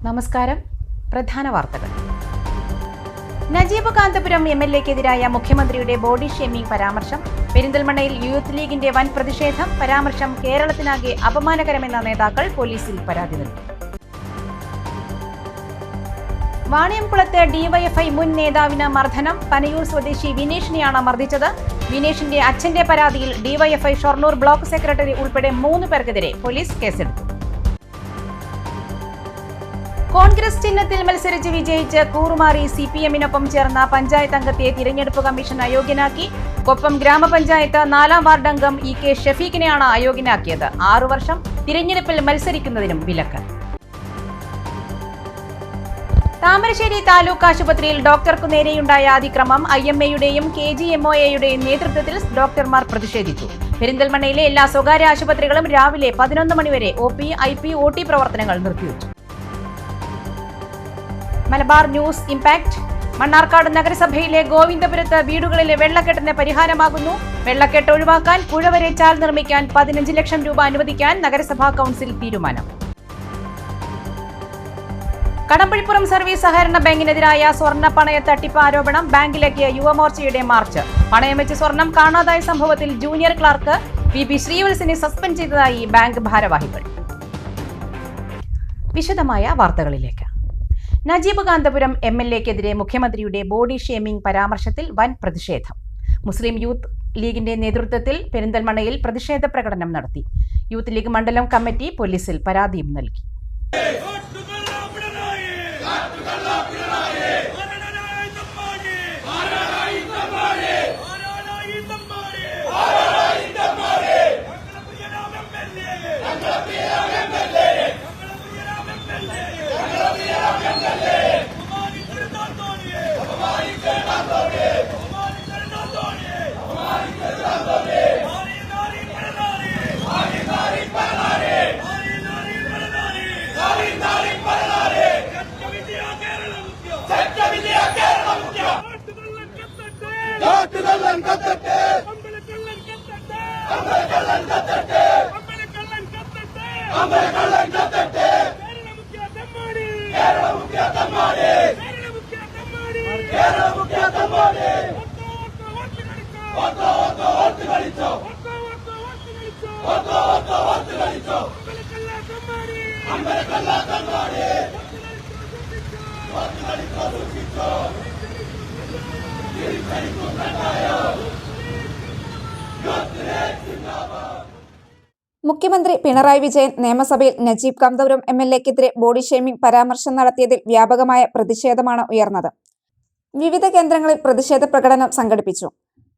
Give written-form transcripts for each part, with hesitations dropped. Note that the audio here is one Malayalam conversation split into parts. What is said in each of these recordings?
നമസ്കാരം. പ്രധാന വാർത്തകൾ. നജീബ് കാന്തപുരം എംഎൽഎക്കെതിരായ മുഖ്യമന്ത്രിയുടെ ബോഡി ഷേമിംഗ് പരാമർശം. പെരിന്തൽമണ്ണയിൽ യൂത്ത് ലീഗിന്റെ വൻ പ്രതിഷേധം. പരാമർശം കേരളത്തിനാകെ അപമാനകരമെന്ന നേതാക്കൾ പോലീസിൽ പരാതി നൽകി. വാണിയംകുളത്ത് ഡിവൈഎഫ്ഐ മുൻ നേതാവിന് മർദ്ദനം. പനയൂർ സ്വദേശി വിനേഷിനെയാണ് മർദ്ദിച്ചത്. വിനേഷിന്റെ അച്ഛന്റെ പരാതിയിൽ ഡിവൈഎഫ്ഐ ഷൊർണൂർ ബ്ലോക്ക് സെക്രട്ടറി ഉൾപ്പെടെ 3 പേർക്കെതിരെ പോലീസ് കേസെടുത്തു. കോൺഗ്രസ് ചിഹ്നത്തിൽ മത്സരിച്ച് വിജയിച്ച് കൂറുമാറി സിപിഎമ്മിനൊപ്പം ചേർന്ന പഞ്ചായത്ത് അംഗത്തെ തിരഞ്ഞെടുപ്പ് കമ്മീഷൻ അയോഗ്യനാക്കി. കൊപ്പം ഗ്രാമപഞ്ചായത്ത് 4ാം വാർഡ് അംഗം ഇ കെ ഷഫീഖിനെയാണ് അയോഗ്യനാക്കിയത്. 6 വർഷം തിരഞ്ഞെടുപ്പിൽ മത്സരിക്കുന്നതിനും വിലക്ക്. താമരശ്ശേരി താലൂക്ക് ആശുപത്രിയിൽ ഡോക്ടർക്കു നേരെയുണ്ടായ അതിക്രമം. IMAയുടെയും KGMOAയുടെയും നേതൃത്വത്തിൽ ഡോക്ടർമാർ പ്രതിഷേധിച്ചു. പെരിന്തൽമണ്ണയിലെ എല്ലാ സ്വകാര്യ ആശുപത്രികളും രാവിലെ 11 മണിവരെ OP, IP, OT പ്രവർത്തനങ്ങൾ നിർത്തിവച്ചു. Malabar news impact. മണ്ണാർക്കാട് നഗരസഭയിലെ ഗോവിന്ദപുരത്ത് വീടുകളിലെ വെള്ളക്കെട്ടിന് പരിഹാരമാകുന്നു. വെള്ളക്കെട്ട് ഒഴിവാക്കാൻ പുഴ വരെ ചാൽ നിർമ്മിക്കാൻ 15 ലക്ഷം രൂപ അനുവദിക്കാൻ നഗരസഭാ കൌൺസിൽ തീരുമാനം. കടമ്പഴിപ്പുറം സർവീസ് സഹകരണ ബാങ്കിനെതിരായ സ്വർണ്ണ പണയ തട്ടിപ്പ് ആരോപണം. ബാങ്കിലേക്ക് യുവമോർച്ചയുടെ മാർച്ച്. പണയം വെച്ച് സ്വർണം കാണാതായ സംഭവത്തിൽ ജൂനിയർ ക്ലാർക്ക് VP ശ്രീവത്സനെ സസ്പെൻഡ് ചെയ്തതായി ബാങ്ക് ഭാരവാഹികൾ. വിശദമായ വാർത്തകളിലേക്ക്. നജീബ് കാന്തപുരം MLAക്കെതിരെ മുഖ്യമന്ത്രിയുടെ ബോഡി ഷേമിംഗ് പരാമർശത്തിൽ വൻ പ്രതിഷേധം. മുസ്ലിം യൂത്ത് ലീഗിന്റെ നേതൃത്വത്തിൽ പെരിന്തൽമണ്ണയിൽ പ്രതിഷേധ പ്രകടനം നടത്തി. യൂത്ത് ലീഗ് മണ്ഡലം കമ്മിറ്റി പോലീസിൽ പരാതിയും നൽകി. മുഖ്യമന്ത്രി പിണറായി വിജയൻ നിയമസഭയിൽ നജീബ് കാന്തപുരം MLAക്കെതിരെ ബോഡി ഷേമിംഗ് പരാമർശം നടത്തിയതിൽ വ്യാപകമായ പ്രതിഷേധമാണ് ഉയർന്നത്. വിവിധ കേന്ദ്രങ്ങളിൽ പ്രതിഷേധ പ്രകടനം സംഘടിപ്പിച്ചു.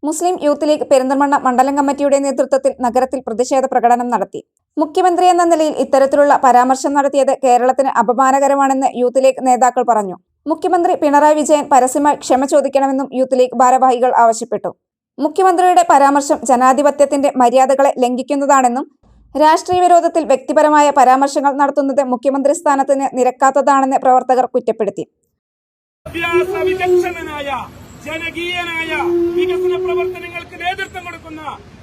മുസ്ലിം യൂത്ത് ലീഗ് പെരിന്തൽമണ്ണ മണ്ഡലം കമ്മിറ്റിയുടെ നേതൃത്വത്തിൽ നഗരത്തിൽ പ്രതിഷേധ പ്രകടനം നടത്തി. മുഖ്യമന്ത്രി എന്ന നിലയിൽ ഇത്തരത്തിലുള്ള പരാമർശം നടത്തിയത് കേരളത്തിന് അപമാനകരമാണെന്ന് യൂത്ത് ലീഗ് നേതാക്കൾ പറഞ്ഞു. മുഖ്യമന്ത്രി പിണറായി വിജയൻ പരസ്യമായി ക്ഷമ ചോദിക്കണമെന്നും യൂത്ത് ലീഗ് ഭാരവാഹികൾ ആവശ്യപ്പെട്ടു. മുഖ്യമന്ത്രിയുടെ പരാമർശം ജനാധിപത്യത്തിന്റെ മര്യാദകളെ ലംഘിക്കുന്നതാണെന്നും രാഷ്ട്രീയ വിരോധത്തിൽ വ്യക്തിപരമായ പരാമർശങ്ങൾ നടത്തുന്നത് മുഖ്യമന്ത്രി സ്ഥാനത്തിന് നിരക്കാത്തതാണെന്ന് പ്രവർത്തകർ കുറ്റപ്പെടുത്തി. ജനകീയനായ വികസന പ്രവർത്തനങ്ങൾക്ക് നേതൃത്വം കൊടുക്കുന്ന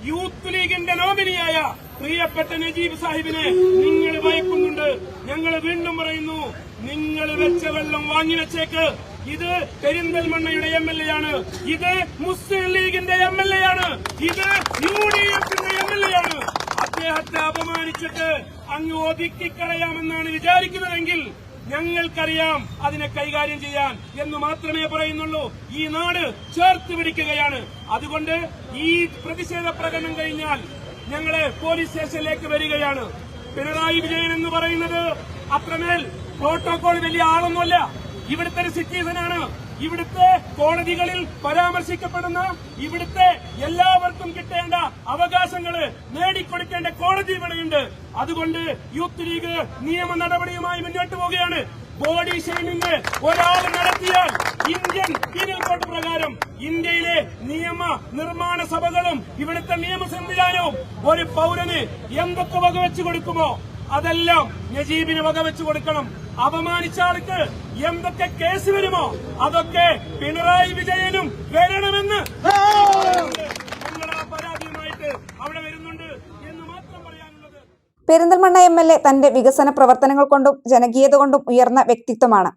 യൂത്ത് ലീഗിന്റെ നോമിനിയായ പ്രിയപ്പെട്ട നജീബ് സാഹിബിനെ നിങ്ങൾ ഭയക്കുന്നുണ്ട്. ഞങ്ങൾ വീണ്ടും പറയുന്നു, നിങ്ങൾ വെച്ച വെള്ളം വാങ്ങിവെച്ചേക്ക്. ഇത് പെരിന്തൽമണ്ണയുടെ MLA ആണ്. ഇത് മുസ്ലിം ലീഗിന്റെ MLA ആണ്. ഇത് UDFന്റെ MLA ആണ്. അദ്ദേഹത്തെ അപമാനിച്ചിട്ട് അങ്ങ് ഒതുക്കിക്കളയാമെന്നാണ് വിചാരിക്കുന്നതെങ്കിൽ ഞങ്ങൾക്കറിയാം അതിനെ കൈകാര്യം ചെയ്യാൻ എന്ന് മാത്രമേ പറയുന്നുള്ളൂ. ഈ നാട് ചേർത്ത് പിടിക്കുകയാണ്. അതുകൊണ്ട് ഈ പ്രതിഷേധ പ്രകടനം കഴിഞ്ഞാൽ ഞങ്ങള് പോലീസ് സ്റ്റേഷനിലേക്ക് വരികയാണ്. പിണറായി വിജയൻ എന്ന് പറയുന്നത് അത്രമേൽ പ്രോട്ടോകോൾ വലിയ ആളൊന്നുമല്ല. ഇവിടുത്തെ ഒരു സിറ്റിസനാണ്. ഇവിടുത്തെ കോടതികളിൽ പരാമർശിക്കപ്പെടുന്ന ഇവിടുത്തെ എല്ലാവർക്കും കിട്ടേണ്ട അവകാശങ്ങള് നേടിക്കൊടുക്കേണ്ട കോടതി ഇവിടെയുണ്ട്. അതുകൊണ്ട് യൂത്ത് ലീഗ് നിയമ നടപടിയുമായി മുന്നോട്ട് പോവുകയാണ്. ബോഡി ഷെയ്മിംഗ് ഒരാൾ നടത്തിയാൽ ഇന്ത്യൻ പീനൽ കോഡ് പ്രകാരം ഇന്ത്യയിലെ നിയമ നിർമ്മാണ സഭകളും ഇവിടുത്തെ നിയമ സംവിധാനവും ഒരു പൌരന് എന്തൊക്കെ വകവെച്ചു കൊടുക്കുമോ അതെല്ലാം നജീബിന് വകവെച്ചു കൊടുക്കണം. അപമാനിച്ച ആൾക്ക് എന്തൊക്കെ കേസ് വരുമോ അതൊക്കെ പിണറായി വിജയനും വരണമെന്ന് ഞങ്ങൾ ആ പരാതിയുമായിട്ട് അവിടെ വരുന്നുണ്ട് എന്ന് മാത്രം പറയാനുള്ളത്. പെരിന്തൽമണ്ണ MLA തന്റെ വികസന പ്രവർത്തനങ്ങൾ കൊണ്ടും ജനകീയത കൊണ്ടും ഉയർന്ന വ്യക്തിത്വമാണ്.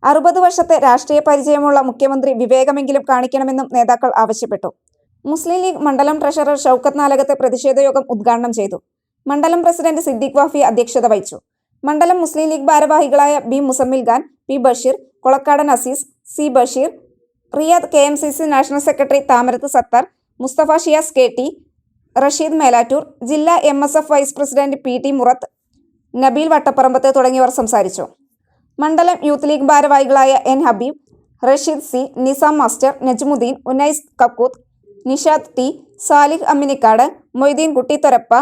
60 വർഷത്തെ രാഷ്ട്രീയ പരിചയമുള്ള മുഖ്യമന്ത്രി വിവേകമെങ്കിലും കാണിക്കണമെന്നും നേതാക്കൾ ആവശ്യപ്പെട്ടു. മുസ്ലിം ലീഗ് മണ്ഡലം ട്രഷറർ ഷൗക്കത്ത് നാലകത്ത് പ്രതിഷേധ യോഗം ഉദ്ഘാടനം ചെയ്തു. മണ്ഡലം പ്രസിഡന്റ് സിദ്ദീഖ് വാഫി അധ്യക്ഷത വഹിച്ചു. മണ്ഡലം മുസ്ലിം ലീഗ് ഭാരവാഹികളായ B. Muzammil Khan, P. Basheer, Kolakkadan Azeez, C. Basheer, Riyadh, KMCC national secretary Thamarath Sathar, Musthafa Shiyas KT, Rasheed Melattur, ജില്ലാ MSF vice president PT Murath, Nabeel Vattaparambath തുടങ്ങിയവർ സംസാരിച്ചു. മണ്ഡലം യൂത്ത് ലീഗ് ഭാരവാഹികളായ N. Habeeb, Rasheed C, Nizam master, Najmudheen, Unais Kakkooth, Nishad T, Salih Amminikkad, Moideen Kuttithorappa,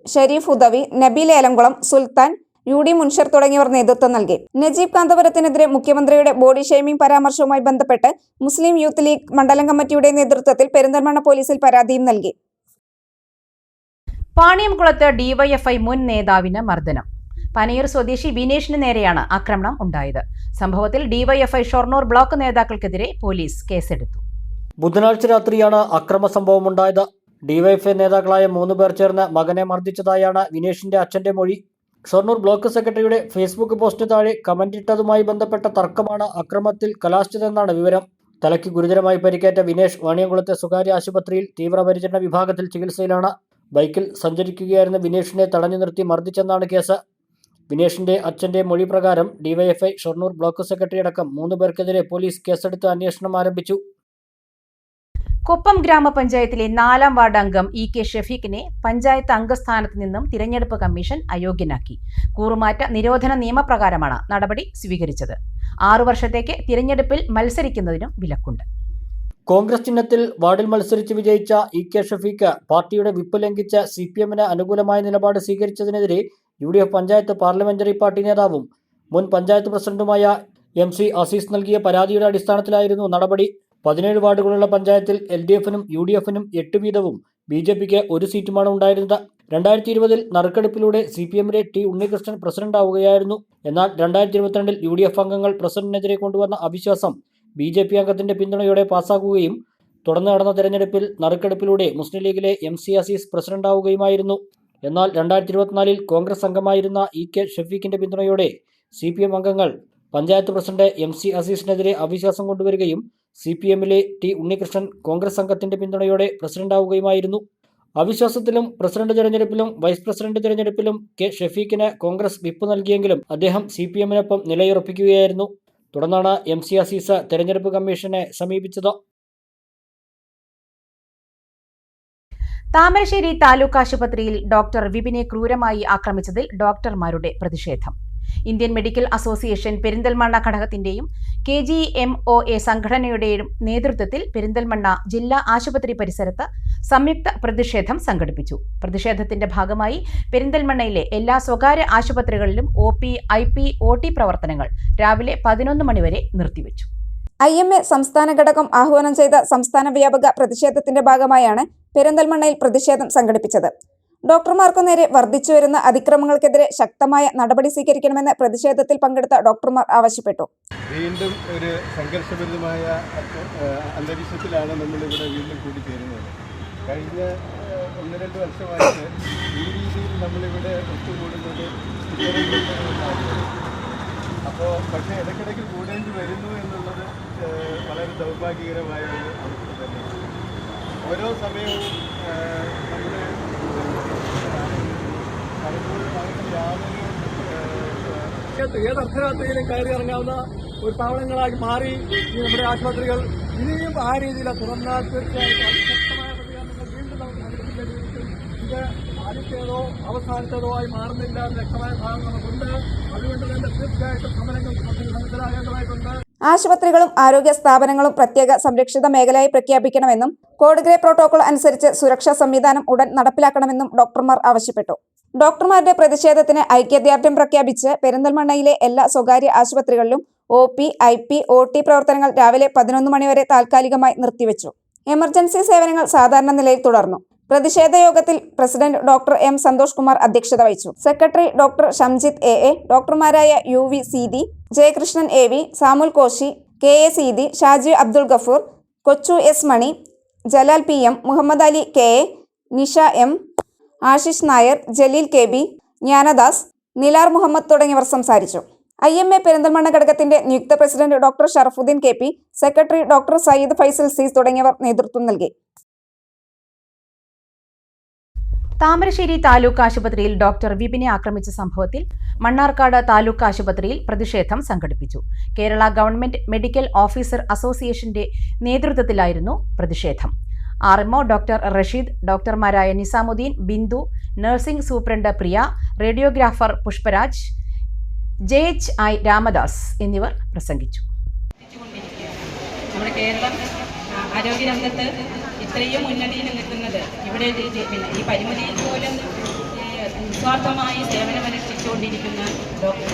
Shareef Udavi, Nabeel Elamkulam, Sulthan, UD Munshar തുടങ്ങിയവർ നേതൃത്വം നൽകി. നജീബ് കാന്തപുരത്തിനെതിരെ മുഖ്യമന്ത്രിയുടെ ബോഡി ഷെയ്മിംഗ് പരാമർശവുമായി ബന്ധപ്പെട്ട് മുസ്ലിം യൂത്ത് ലീഗ് മണ്ഡലം കമ്മിറ്റിയുടെ നേതൃത്വത്തിൽ പെരിന്തൽമണ്ണ പോലീസിൽ പരാതിയും നൽകി. പാണിയംകുളത്ത് DYFI മുൻ നേതാവിന് മർദ്ദനം. പനയൂർ സ്വദേശി വിനേഷിന് നേരെയാണ് ആക്രമണം ഉണ്ടായത്. സംഭവത്തിൽ DYFI ഷൊർണൂർ ബ്ലോക്ക് നേതാക്കൾക്കെതിരെ പോലീസ് കേസെടുത്തു. ബുധനാഴ്ച രാത്രിയാണ് അക്രമ സംഭവമുണ്ടായത്. DYFI നേതാക്കളായ 3 പേർ ചേർന്ന് മകനെ മർദ്ദിച്ചതായാണ് വിനേഷിന്റെ അച്ഛന്റെ മൊഴി. ഷൊർണൂർ ബ്ലോക്ക് സെക്രട്ടറിയുടെ ഫേസ്ബുക്ക് പോസ്റ്റിന് താഴെ കമന്റ് ഇട്ടതുമായി ബന്ധപ്പെട്ട തർക്കമാണ് അക്രമത്തിൽ കലാശിച്ചതെന്നാണ് വിവരം. തലയ്ക്ക് ഗുരുതരമായി പരിക്കേറ്റ വിനേഷ് വാണിയംകുളത്തെ സ്വകാര്യ ആശുപത്രിയിൽ തീവ്രപരിചരണ വിഭാഗത്തിൽ ചികിത്സയിലാണ്. ബൈക്കിൽ സഞ്ചരിക്കുകയായിരുന്ന വിനേഷിനെ തടഞ്ഞു നിർത്തി മർദ്ദിച്ചെന്നാണ് കേസ്. വിനേഷിന്റെ അച്ഛന്റെ മൊഴി പ്രകാരം DYFI ഷൊർണൂർ ബ്ലോക്ക് സെക്രട്ടറി അടക്കം 3 പേർക്കെതിരെ പോലീസ് കേസെടുത്ത് അന്വേഷണം ആരംഭിച്ചു. കൊപ്പം ഗ്രാമപഞ്ചായത്തിലെ 4ാം വാർഡ് അംഗം EK ഷഫീഖിനെ പഞ്ചായത്ത് അംഗസ്ഥാനത്ത് നിന്നും തിരഞ്ഞെടുപ്പ് കമ്മീഷൻ അയോഗ്യനാക്കി. കൂറുമാറ്റ നിരോധന നിയമപ്രകാരമാണ് നടപടി സ്വീകരിച്ചത്. 6 വർഷത്തേക്ക് തിരഞ്ഞെടുപ്പിൽ മത്സരിക്കുന്നതിനും വിലക്കുണ്ട്. കോൺഗ്രസ് ചിഹ്നത്തിൽ വാർഡിൽ മത്സരിച്ച് വിജയിച്ച EK ഷഫീഖ് പാർട്ടിയുടെ വിപ്പ് ലംഘിച്ച് CPMന് അനുകൂലമായ നിലപാട് സ്വീകരിച്ചതിനെതിരെ UDF പഞ്ചായത്ത് പാർലമെന്ററി പാർട്ടി നേതാവും മുൻ പഞ്ചായത്ത് പ്രസിഡന്റുമായ MC അസീസ് നൽകിയ പരാതിയുടെ അടിസ്ഥാനത്തിലായിരുന്നു നടപടി. 17 വാർഡുകളുള്ള പഞ്ചായത്തിൽ LDFനും UDFനും 8 വീതവും BJPക്ക് 1 സീറ്റുമാണ് ഉണ്ടായിരുന്നത്. 2020 നറുക്കെടുപ്പിലൂടെ CPMിലെ T. ഉണ്ണികൃഷ്ണൻ പ്രസിഡന്റാവുകയായിരുന്നു. എന്നാൽ 2022 UDF അംഗങ്ങൾ പ്രസിഡന്റിനെതിരെ കൊണ്ടുവന്ന അവിശ്വാസം BJP അംഗത്തിന്റെ പിന്തുണയോടെ പാസ്സാക്കുകയും തുടർന്ന് നടന്ന തെരഞ്ഞെടുപ്പിൽ നറുക്കെടുപ്പിലൂടെ മുസ്ലിം ലീഗിലെ MC അസീസ് പ്രസിഡന്റാവുകയുമായിരുന്നു. എന്നാൽ 2024 കോൺഗ്രസ് അംഗമായിരുന്ന EK ഷഫീഖിന്റെ പിന്തുണയോടെ CPM അംഗങ്ങൾ പഞ്ചായത്ത് പ്രസിഡന്റ് MC അസീസിനെതിരെ അവിശ്വാസം കൊണ്ടുവരികയും CPMിലെ T. ഉണ്ണികൃഷ്ണൻ കോൺഗ്രസ് അംഗത്തിന്റെ പിന്തുണയോടെ പ്രസിഡന്റാവുകയുമായിരുന്നു. അവിശ്വാസത്തിലും പ്രസിഡന്റ് തെരഞ്ഞെടുപ്പിലും വൈസ് പ്രസിഡന്റ് തെരഞ്ഞെടുപ്പിലും K. ഷഫീഖിന് കോൺഗ്രസ് വിപ്പ് നൽകിയെങ്കിലും അദ്ദേഹം CPMനൊപ്പം നിലയുറപ്പിക്കുകയായിരുന്നു. തുടർന്നാണ് MC അസീസ് തെരഞ്ഞെടുപ്പ് കമ്മീഷനെ സമീപിച്ചത്. താമരശ്ശേരി താലൂക്ക് ആശുപത്രിയിൽ ഡോക്ടർ വിപിനെ ക്രൂരമായി ആക്രമിച്ചതിൽ ഡോക്ടർമാരുടെ പ്രതിഷേധം. ഇന്ത്യൻ മെഡിക്കൽ അസോസിയേഷൻ പെരിന്തൽമണ്ണ ഘടകത്തിന്റെയും KGMOA സംഘടനയുടെയും നേതൃത്വത്തിൽ പെരിന്തൽമണ്ണ ജില്ലാ ആശുപത്രി പരിസരത്ത് സംയുക്ത പ്രതിഷേധം സംഘടിപ്പിച്ചു. പ്രതിഷേധത്തിന്റെ ഭാഗമായി പെരിന്തൽമണ്ണയിലെ എല്ലാ സ്വകാര്യ ആശുപത്രികളിലും OP, IP, OT പ്രവർത്തനങ്ങൾ രാവിലെ 11 മണിവരെ നിർത്തിവെച്ചു. IMA സംസ്ഥാന ഘടകം ആഹ്വാനം ചെയ്ത സംസ്ഥാന വ്യാപക പ്രതിഷേധത്തിന്റെ ഭാഗമായാണ് പെരിന്തൽമണ്ണയിൽ പ്രതിഷേധം സംഘടിപ്പിച്ചത്. ഡോക്ടർമാർക്കു നേരെ വർദ്ധിച്ചുവരുന്ന അതിക്രമങ്ങൾക്കെതിരെ ശക്തമായ നടപടി സ്വീകരിക്കണമെന്ന് പ്രതിഷേധത്തിൽ പങ്കെടുത്ത ഡോക്ടർമാർ ആവശ്യപ്പെട്ടു. വീണ്ടും ഒരു സംഘർഷഭരിതമായ അന്തരീക്ഷത്തിലാണ് നമ്മളിവിടെ വീണ്ടും കൂടിച്ചേരുന്നത്. കഴിഞ്ഞ 1-2 വർഷമായിട്ട് ഈ രീതിയിൽ നമ്മളിവിടെ ഒത്തുകൂടുന്നത് അപ്പോൾ പക്ഷേ ഇടയ്ക്കിടയ്ക്ക് കൂടേണ്ടി വരുന്നു എന്നുള്ളത് വളരെ ദൗർഭാഗ്യകരമായ ഒരു അവസ്ഥ തന്നെയാണ്. ഓരോ സമയവും നമ്മൾ ഏത് അർദ്ധരാത്രിയിലും കയറി ഇറങ്ങാവുന്ന ഒരു താവളങ്ങളായി മാറി നമ്മുടെ ആശുപത്രികൾ. ഇനിയും ആ രീതിയിൽ തുറന്നാൽ തീർച്ചയായിട്ടും അതിശക്തമായ പ്രതികരണങ്ങൾ വീണ്ടും നമുക്ക് നടത്തിക്കൊണ്ടിരിക്കും. ഇത് ആദ്യത്തേതോ അവസാനത്തേതോ ആയി മാറുന്നില്ല എന്ന വ്യക്തമായ ഭാഗം നമുക്കുണ്ട്. അതുകൊണ്ട് തന്നെ തീർച്ചയായിട്ടും സമരങ്ങൾ മനസ്സിലാകേണ്ടതായിട്ടുണ്ട്. ആശുപത്രികളും ആരോഗ്യ സ്ഥാപനങ്ങളും പ്രത്യേക സംരക്ഷിത മേഖലയായി പ്രഖ്യാപിക്കണമെന്നും കോഡ് ഗ്രേ പ്രോട്ടോകോൾ അനുസരിച്ച് സുരക്ഷാ സംവിധാനം ഉടൻ നടപ്പിലാക്കണമെന്നും ഡോക്ടർമാർ ആവശ്യപ്പെട്ടു. ഡോക്ടർമാരുടെ പ്രതിഷേധത്തിന് ഐക്യദാർഢ്യം പ്രഖ്യാപിച്ച് പെരിന്തൽമണ്ണയിലെ എല്ലാ സ്വകാര്യ ആശുപത്രികളിലും OP, IP, OT പ്രവർത്തനങ്ങൾ രാവിലെ 11 മണിവരെ താൽക്കാലികമായി നിർത്തിവെച്ചു. എമർജൻസി സേവനങ്ങൾ സാധാരണ നിലയിൽ തുടർന്നു. പ്രതിഷേധ യോഗത്തിൽ president doctor M. Santhosh Kumar അധ്യക്ഷത വഹിച്ചു. സെക്രട്ടറി ഡോക്ടർ ഷംജിത്ത് AA, ഡോക്ടർമാരായ UV Seethi, Jayakrishnan AV, Samuel Koshy, KA Seethi, Shaji Abdul Gafoor, Kochu S. മണി, Jalal PM, Muhammad Ali KA, Nisha M, Ashish Nair, Jaleel KB, Jnanadas, Nilar Muhammad തുടങ്ങിയവർ സംസാരിച്ചു. IMA പെരിന്തൽമണ്ണ ഘടകത്തിന്റെ നിയുക്ത president doctor Sharafuddin KP, secretary doctor Sayyid Faisal C തുടങ്ങിയവർ നേതൃത്വം നൽകി. താമരശ്ശേരി താലൂക്ക് ആശുപത്രിയിൽ ഡോക്ടർ വിപിനെ ആക്രമിച്ച സംഭവത്തിൽ മണ്ണാർക്കാട് താലൂക്ക് ആശുപത്രിയിൽ പ്രതിഷേധം സംഘടിപ്പിച്ചു. കേരള ഗവൺമെന്റ് മെഡിക്കൽ ഓഫീസർ അസോസിയേഷന്റെ നേതൃത്വത്തിലായിരുന്നു പ്രതിഷേധം. RMO ഡോക്ടർ റഷീദ്, ഡോക്ടർമാരായ Nizamudheen, Bindu, nursing superintendent Priya, radiographer Pushparaj, JHI Ramadas എന്നിവർ പ്രസംഗിച്ചു. നമ്മുടെ കേരളം ആരോഗ്യരംഗത്ത് ഇത്രയും മുന്നണിയിൽ നിൽക്കുന്നത് ഇവിടെ ഈ പരിമിതിയിൽ പോലും നിസ്വാർത്ഥമായി സേവനമനുഷ്ഠിച്ചുകൊണ്ടിരിക്കുന്ന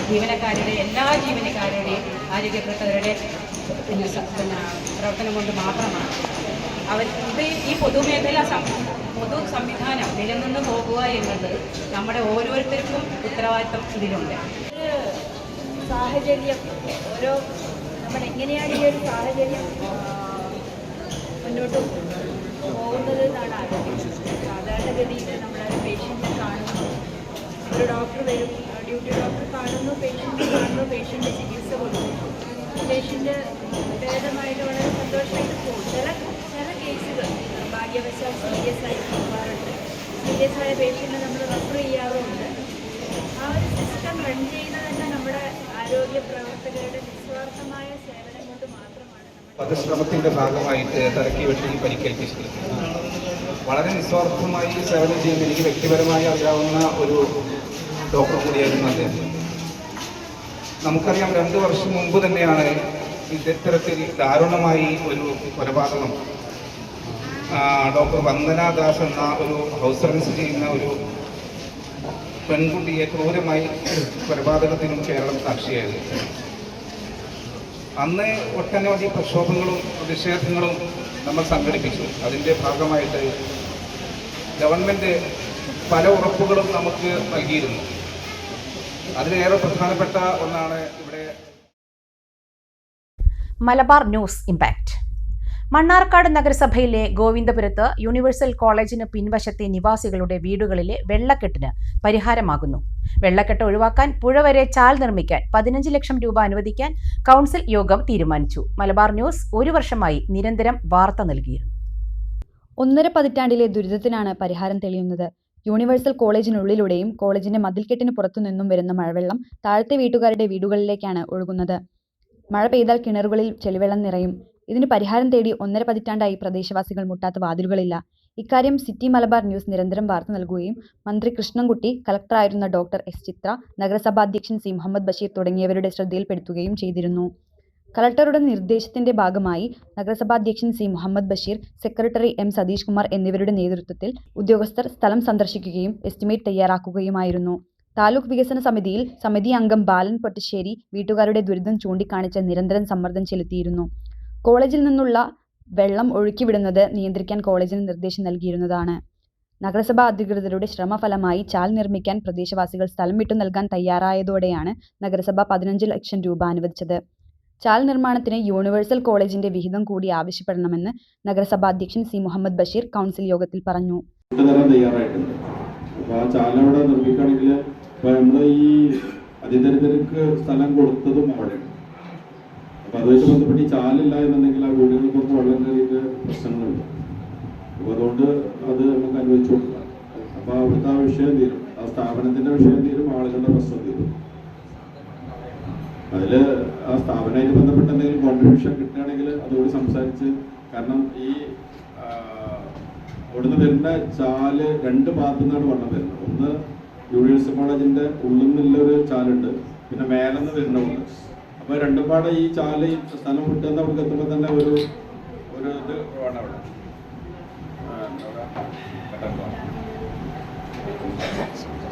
ജീവനക്കാരുടെ എല്ലാ ജീവനക്കാരുടെയും ആരോഗ്യപ്രവർത്തകരുടെ പ്രവർത്തനം കൊണ്ട് മാത്രമാണ്. ഈ പൊതുമേഖല പൊതു സംവിധാനം നിലനിന്ന് പോകുക എന്നത് നമ്മുടെ ഓരോരുത്തർക്കും ഉത്തരവാദിത്വം ഇതിലുണ്ട്. സാഹചര്യം നമ്മളെങ്ങനെയാണ് ഈ ഒരു സാഹചര്യം മുന്നോട്ട് പോകുന്നത് എന്നാണ് ആലോചിക്കുന്നത്. സാധാരണഗതിയിൽ നമ്മളൊരു പേഷ്യൻറ്റ് കാണുന്നു, ഒരു ഡോക്ടർ വരും, ഡ്യൂട്ടി ഡോക്ടർ കാണുന്നു, പേഷ്യൻറ്റ് കാണുന്നു, പേഷ്യൻ്റ് ചികിത്സ കൊടുക്കുന്നു, പേഷ്യൻ്റ് ഭേദമായിട്ട് വളരെ സന്തോഷമായിട്ട് പോകും. ചില കേസുകൾ ഭാഗ്യവശാൽ സീരിയസ് ആയി പോകാറുണ്ട്. സീരിയസ് ആയ പേഷ്യൻറ്റിനെ നമ്മൾ റെഫർ ചെയ്യാറുമുണ്ട്. ആ ഒരു സിസ്റ്റം റൺ ചെയ്യുന്നത് തന്നെ നമ്മുടെ ആരോഗ്യ പ്രവർത്തകരുടെ നിസ്വാർത്ഥമായ സേവനം കൊണ്ട് മാത്രമാണ്. പരിശ്രമത്തിന്റെ ഭാഗമായിട്ട് തലയ്ക്ക് വെട്ടി പരിക്കേൽപ്പിച്ചത് വളരെ നിസ്വാർത്ഥമായി സേവനം ചെയ്യുന്ന എനിക്ക് വ്യക്തിപരമായി അറിയാവുന്ന ഒരു ഡോക്ടർ കൂടിയായിരുന്നു അദ്ദേഹം. നമുക്കറിയാം 2 വർഷം മുമ്പ് തന്നെയാണ് ഇത്തരത്തിൽ ദാരുണമായി ഒരു കൊലപാതകം ഡോക്ടർ വന്ദനാദാസ് എന്ന ഒരു ഹൗസ് സർവീസ് ചെയ്യുന്ന ഒരു പെൺകുട്ടിയെ ക്രൂരമായി കൊലപാതകത്തിനും കേരളം സാക്ഷിയായിരുന്നു. അന്ന് ഒട്ടനവധി പ്രക്ഷോഭങ്ങളും പ്രതിഷേധങ്ങളും നമ്മൾ സംഘടിപ്പിച്ചു. അതിൻ്റെ ഭാഗമായിട്ട് ഗവൺമെൻറ് പല ഉറപ്പുകളും നമുക്ക് നൽകിയിരുന്നു. അതിലേറെ പ്രധാനപ്പെട്ട ഒന്നാണ് ഇവിടെ മലബാർ ന്യൂസ് ഇമ്പാക്ട്. മണ്ണാർക്കാട് നഗരസഭയിലെ ഗോവിന്ദപുരത്ത് യൂണിവേഴ്സൽ കോളേജിന് പിൻവശത്തെ നിവാസികളുടെ വീടുകളിലെ വെള്ളക്കെട്ടിന് പരിഹാരമാകുന്നു. വെള്ളക്കെട്ട് ഒഴിവാക്കാൻ പുഴ വരെ ചാൽ നിർമ്മിക്കാൻ 15 ലക്ഷം രൂപ അനുവദിക്കാൻ കൗൺസിൽ യോഗം തീരുമാനിച്ചു. മലബാർ ന്യൂസ് 1 വർഷമായി നിരന്തരം വാർത്ത നൽകിയിരുന്നു. 1.5 പതിറ്റാണ്ടിലെ ദുരിതത്തിനാണ് പരിഹാരം തെളിയുന്നത്. യൂണിവേഴ്സൽ കോളേജിനുള്ളിലൂടെയും കോളേജിന്റെ മതിൽക്കെട്ടിന് പുറത്തുനിന്നും വരുന്ന മഴവെള്ളം താഴത്തെ വീട്ടുകാരുടെ വീടുകളിലേക്കാണ് ഒഴുകുന്നത്. മഴ പെയ്താൽ കിണറുകളിൽ ചെളിവെള്ളം നിറയും. ഇതിന് പരിഹാരം തേടി 1.5 പതിറ്റാണ്ടായി പ്രദേശവാസികൾ മുട്ടാത്ത വാതിലുകളില്ല. ഇക്കാര്യം സിറ്റി മലബാർ ന്യൂസ് നിരന്തരം വാർത്ത നൽകുകയും മന്ത്രി കൃഷ്ണൻകുട്ടി, കളക്ടറായിരുന്ന ഡോക്ടർ S. ചിത്ര, നഗരസഭാധ്യക്ഷൻ C. മുഹമ്മദ് ബഷീർ തുടങ്ങിയവരുടെ ശ്രദ്ധയിൽപ്പെടുത്തുകയും ചെയ്തിരുന്നു. കളക്ടറുടെ നിർദ്ദേശത്തിന്റെ ഭാഗമായി നഗരസഭാധ്യക്ഷൻ C. Muhammad Basheer, secretary M. Satheesh Kumar എന്നിവരുടെ നേതൃത്വത്തിൽ ഉദ്യോഗസ്ഥർ സ്ഥലം സന്ദർശിക്കുകയും എസ്റ്റിമേറ്റ് തയ്യാറാക്കുകയുമായിരുന്നു. താലൂക്ക് വികസന സമിതിയിൽ സമിതി അംഗം ബാലൻ പൊറ്റശ്ശേരി വീട്ടുകാരുടെ ദുരിതം ചൂണ്ടിക്കാണിച്ച് നിരന്തരം സമ്മർദ്ദം ചെലുത്തിയിരുന്നു. കോളേജിൽ നിന്നുള്ള വെള്ളം ഒഴുക്കിവിടുന്നത് നിയന്ത്രിക്കാൻ കോളേജിന് നിർദ്ദേശം നൽകിയിരുന്നതാണ്. നഗരസഭാ അധികൃതരുടെ ശ്രമഫലമായി ചാൽ നിർമ്മിക്കാൻ പ്രദേശവാസികൾ സ്ഥലം വിട്ടു നൽകാൻ തയ്യാറായതോടെയാണ് നഗരസഭ 15 ലക്ഷം രൂപ അനുവദിച്ചത്. ചാൽ നിർമ്മാണത്തിന് യൂണിവേഴ്സൽ കോളേജിന്റെ വിഹിതം കൂടി ആവശ്യപ്പെടണമെന്ന് നഗരസഭാ അധ്യക്ഷൻ C. മുഹമ്മദ് ബഷീർ കൗൺസിൽ യോഗത്തിൽ പറഞ്ഞു. ചാലവിടെ നിർമ്മിക്കുകയാണെങ്കിൽ നമ്മൾ ഈ അതിദരിദ്രർക്ക് സ്ഥലം കൊടുത്തതും അവിടെയാണ്. അപ്പോൾ അതുമായിട്ട് ബന്ധപ്പെട്ട് ഈ ചാലില്ല എന്നുണ്ടെങ്കിൽ ആ വീടുകൾക്കൊക്കെ വെള്ളം കയറിയിട്ട് പ്രശ്നങ്ങളുണ്ട്. അപ്പോൾ അതുകൊണ്ട് അത് നമുക്ക് അനുവദിച്ചു കൊടുക്കാം. അപ്പോൾ അവിടുത്തെ ആ വിഷയം തീരും, ആ സ്ഥാപനത്തിൻ്റെ വിഷയം തീരും, ആളുകളുടെ പ്രശ്നം തീരും. അതിൽ ആ സ്ഥാപനമായിട്ട് ബന്ധപ്പെട്ട എന്തെങ്കിലും കോൺട്രിബ്യൂഷൻ കിട്ടുകയാണെങ്കിൽ അതുകൂടി സംസാരിച്ച്, കാരണം ഈ അവിടുന്ന് വരുന്ന ചാല് 2 ഭാഗത്തു നിന്നാണ് വെള്ളം വരുന്നത്. ഒന്ന് യൂണിവേഴ്സിറ്റി കോളേജിൻ്റെ ഉള്ളിൽ നിന്നുള്ളൊരു ചാലുണ്ട്, പിന്നെ മേലെന്ന് വരുന്ന ഉണ്ട്. അപ്പോൾ 2 പാടെ ഈ ചാല് സ്ഥലം വിട്ടുന്ന അവിടെ എത്തുമ്പോൾ തന്നെ ഒരു ഇത് വേണം. അവിടെ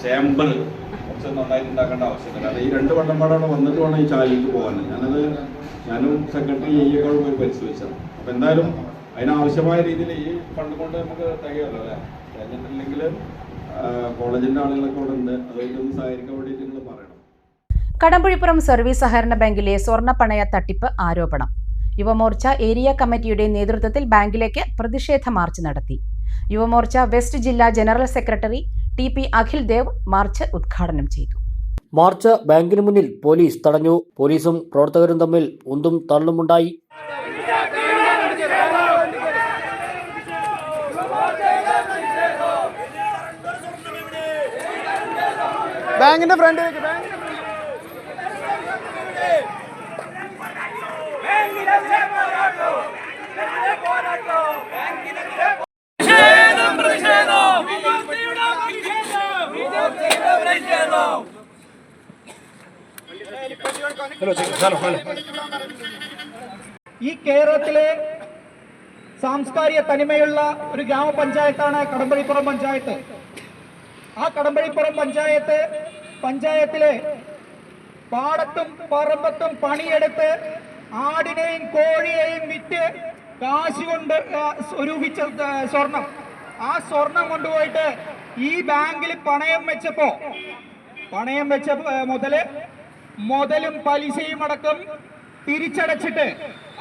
ചേമ്പർ കുറച്ച് നന്നായിട്ട് ഉണ്ടാക്കേണ്ട ആവശ്യമില്ല. കാരണം ഈ 2 വെള്ളംപാടാണ് വന്നിട്ട് വേണം ഈ ചാലിലേക്ക് പോകാൻ. ഞാനും സെക്രട്ടറി EAക്കൾ പോയി പരിശോധിച്ചത്. അപ്പോൾ എന്തായാലും അതിനാവശ്യമായ രീതിയിൽ ഈ ഫണ്ട് കൊണ്ട് നമുക്ക് തികയല്ലോ അല്ലേ. കഴിഞ്ഞിട്ടില്ലെങ്കിൽ കോളേജിൻ്റെ ആളുകളൊക്കെ അവിടെ ഉണ്ട്, അതുമായിട്ടൊന്ന് സഹകരിക്കാൻ വേണ്ടിയിട്ട് നിങ്ങൾ പറയണം. കടമ്പുഴിപ്പുറം സർവീസ് സഹകരണ ബാങ്കിലെ സ്വർണ്ണ പണയ തട്ടിപ്പ് ആരോപണം. യുവമോർച്ച ഏരിയ കമ്മിറ്റിയുടെ നേതൃത്വത്തിൽ ബാങ്കിലേക്ക് പ്രതിഷേധ മാർച്ച് നടത്തി. യുവമോർച്ച വെസ്റ്റ് ജില്ലാ general secretary TP Akhil Dev March ഉദ്ഘാടനം ചെയ്തു. മാർച്ച് ബാങ്കിന് മുന്നിൽ പോലീസ് തടഞ്ഞു. പോലീസും പ്രവർത്തകരും തമ്മിൽ ഉന്തും തള്ളുമുണ്ടായി. ബാങ്കിന്റെ ഫ്രണ്ടിലേക്ക് ഈ കേരളത്തിലെ സാംസ്കാരിക തനിമയുള്ള ഒരു ഗ്രാമപഞ്ചായത്താണ് കടമ്പഴിപ്പുറം പഞ്ചായത്ത്. ആ കടമ്പഴിപ്പുറം പഞ്ചായത്തിലെ പാടത്തും പറമ്പത്തും പണിയെടുത്ത് ആടിനെയും കോഴിയെയും വിറ്റ് കാശ് കൊണ്ട് സ്വരൂപിച്ച സ്വർണം, ആ സ്വർണം കൊണ്ടുപോയിട്ട് ഈ ബാങ്കിൽ പണയം വെച്ച മുതലും പലിശയും അടക്കം തിരിച്ചടച്ചിട്ട്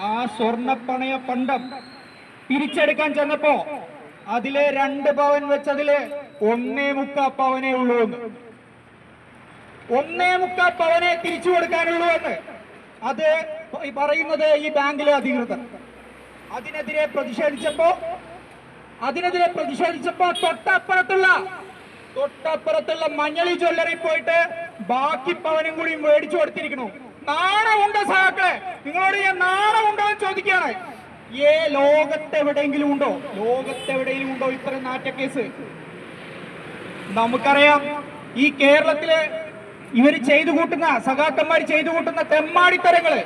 ആ സ്വർണ്ണ പണയ പണ്ടം തിരിച്ചെടുക്കാൻ ചെന്നപ്പോ അതിലെ 2 പവൻ വെച്ചതില് 1.25 പവനേ ഉള്ളൂ എന്ന്, 1.25 പവനെ തിരിച്ചു കൊടുക്കാനുള്ളൂ എന്ന് അത് പറയുന്നത് ഈ ബാങ്കിലെ അധികൃതർ. അതിനെതിരെ പ്രതിഷേധിച്ചപ്പോ തൊട്ടപ്പുറത്തുള്ള മഞ്ഞളി ജ്വല്ലറി പോയിട്ട് ബാക്കി പവനും കൂടി മേടിച്ചു കൊടുത്തിരിക്കണു. നാണമുണ്ടോ സഹാക്കളെ? നിങ്ങളോട് ഞാൻ നാണമുണ്ടോ എന്ന് ചോദിക്കുകയാണ്. ലോകത്തെവിടെയെങ്കിലും ഉണ്ടോ ഇത്തരം നാറ്റക്കേസ്? നമുക്കറിയാം ഈ കേരളത്തില് സഖാക്കന്മാർ ചെയ്തു കൂട്ടുന്ന തെമ്മാടിത്തരങ്ങള്.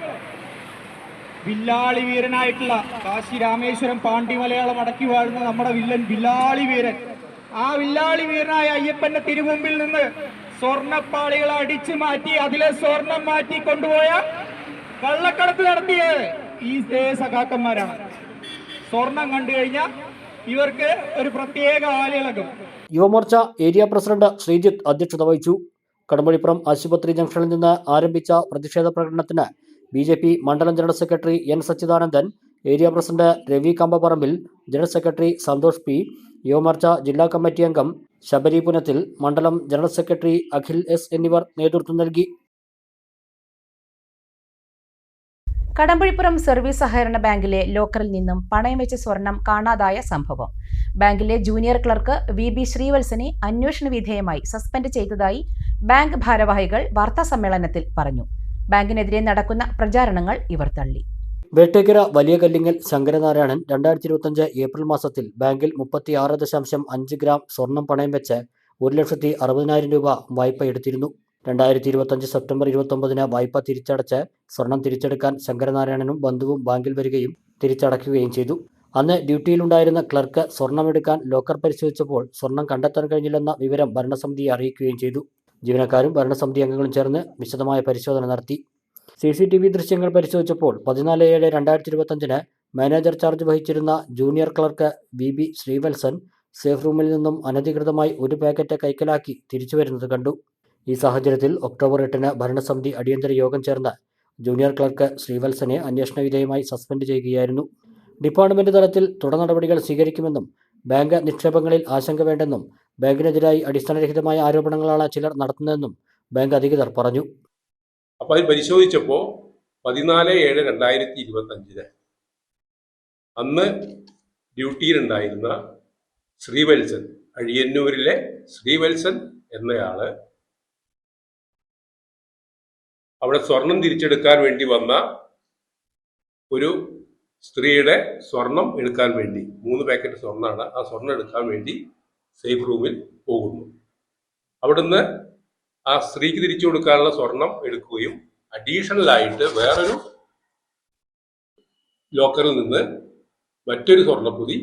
വില്ലാളി വീരനായിട്ടുള്ള കാശി രാമേശ്വരം പാണ്ഡ്യ മലയാളം അടക്കി വാഴുന്ന നമ്മുടെ വില്ലൻ വില്ലാളി വീരൻ, ആ വില്ലാളി വീരനായ അയ്യപ്പന്റെ തിരുമുമ്പിൽ നിന്ന് സ്വർണ്ണപ്പാളികൾ അടിച്ചു മാറ്റി അതിലെ സ്വർണം മാറ്റി കൊണ്ടുപോയ കള്ളക്കടത്ത് നടത്തിയത് ഈ സഖാക്കന്മാരാണ്. സ്വർണം കണ്ടു കഴിഞ്ഞാൽ ഇവർക്ക് ഒരു പ്രത്യേക ആലിളകും. യുവമോർച്ച ഏരിയ പ്രസിഡന്റ് ശ്രീജിത്ത് അധ്യക്ഷത വഹിച്ചു. കടമ്പഴിപ്പുറം ആശുപത്രി ജംഗ്ഷനിൽ നിന്ന് ആരംഭിച്ച പ്രതിഷേധ പ്രകടനത്തിന് BJP മണ്ഡലം general secretary N Sachidanandan, area president Ravi Kambaparambil, general secretary Santhosh P, Yuva Morcha ജില്ലാ കമ്മിറ്റി അംഗം ശബരി പുനത്തിൽ, മണ്ഡലം ജനറൽ സെക്രട്ടറി അഖിൽ S എന്നിവർ നേതൃത്വം നൽകി. കടമ്പഴിപ്പുറം സർവീസ് സഹകരണ ബാങ്കിലെ ലോക്കറിൽ നിന്നും പണയം വെച്ച സ്വർണം കാണാതായ സംഭവം. ബാങ്കിലെ ജൂനിയർ ക്ലർക്ക് VB ശ്രീവത്സനെ അന്വേഷണ വിധേയമായി സസ്പെൻഡ് ചെയ്തതായി ബാങ്ക് ഭാരവാഹികൾ വാർത്താസമ്മേളനത്തിൽ പറഞ്ഞു. ബാങ്കിനെതിരെ നടക്കുന്ന പ്രചാരണങ്ങൾ ഇവർ തള്ളി. വേട്ടേക്കര വലിയ കല്ലിങ്ങൽ ശങ്കരനാരായണൻ 2025 ഏപ്രിൽ മാസത്തിൽ ബാങ്കിൽ 36.5 ഗ്രാം സ്വർണം പണയം വെച്ച് 1,60,000 രൂപ വായ്പ എടുത്തിരുന്നു. 2025 സെപ്റ്റംബർ 29 വായ്പ തിരിച്ചടച്ച് സ്വർണം തിരിച്ചെടുക്കാൻ ശങ്കരനാരായണനും ബന്ധുവും ബാങ്കിൽ വരികയും തിരിച്ചടയ്ക്കുകയും ചെയ്തു. അന്ന് ഡ്യൂട്ടിയിലുണ്ടായിരുന്ന ക്ലർക്ക് സ്വർണമെടുക്കാൻ ലോക്കർ പരിശോധിച്ചപ്പോൾ സ്വർണം കണ്ടെത്താൻ കഴിഞ്ഞില്ലെന്ന വിവരം ഭരണസമിതിയെ അറിയിക്കുകയും ചെയ്തു. ജീവനക്കാരും ഭരണസമിതി അംഗങ്ങളും ചേർന്ന് വിശദമായ പരിശോധന നടത്തി. CCTV ദൃശ്യങ്ങൾ പരിശോധിച്ചപ്പോൾ 14/7/2025 മാനേജർ ചാർജ് വഹിച്ചിരുന്ന junior clerk VB Sreevalsan safe റൂമിൽ നിന്നും അനധികൃതമായി 1 പാക്കറ്റ് കൈക്കലാക്കി തിരിച്ചു വരുന്നത് കണ്ടു. ഈ സാഹചര്യത്തിൽ ഒക്ടോബർ 8 ഭരണസമിതി അടിയന്തര യോഗം ചേർന്ന് ജൂനിയർ ക്ലർക്ക് ശ്രീവത്സനെ അന്വേഷണ വിധേയമായി സസ്പെൻഡ് ചെയ്യുകയായിരുന്നു. ഡിപ്പാർട്ട്മെന്റ് തലത്തിൽ തുടർ നടപടികൾ സ്വീകരിക്കുമെന്നും ബാങ്ക് നിക്ഷേപങ്ങളിൽ ആശങ്ക വേണ്ടെന്നും ബാങ്കിനെതിരായി അടിസ്ഥാനരഹിതമായ ആരോപണങ്ങളാണ് ചിലർ നടത്തുന്നതെന്നും ബാങ്ക് അധികൃതർ പറഞ്ഞു. അപ്പോൾ അത് പരിശോധിച്ചപ്പോൾ 14/7/2025 അന്ന് ഡ്യൂട്ടിയിലുണ്ടായിരുന്ന ശ്രീവത്സൻ, അഴിയന്നൂരിലെ ശ്രീവത്സൻ എന്നയാള് അവിടെ സ്വർണം തിരിച്ചെടുക്കാൻ വേണ്ടി വന്ന ഒരു സ്ത്രീയുടെ സ്വർണം എടുക്കാൻ വേണ്ടി 3 പാക്കറ്റ് സ്വർണ്ണമാണ്, ആ സ്വർണം എടുക്കാൻ വേണ്ടി സേഫ് റൂമിൽ പോകുന്നു. അവിടുന്ന് ആ സ്ത്രീക്ക് തിരിച്ചു കൊടുക്കാനുള്ള സ്വർണം എടുക്കുകയും അഡീഷണലായിട്ട് വേറൊരു ലോക്കറിൽ നിന്ന് മറ്റൊരു സ്വർണ്ണപ്പൊതി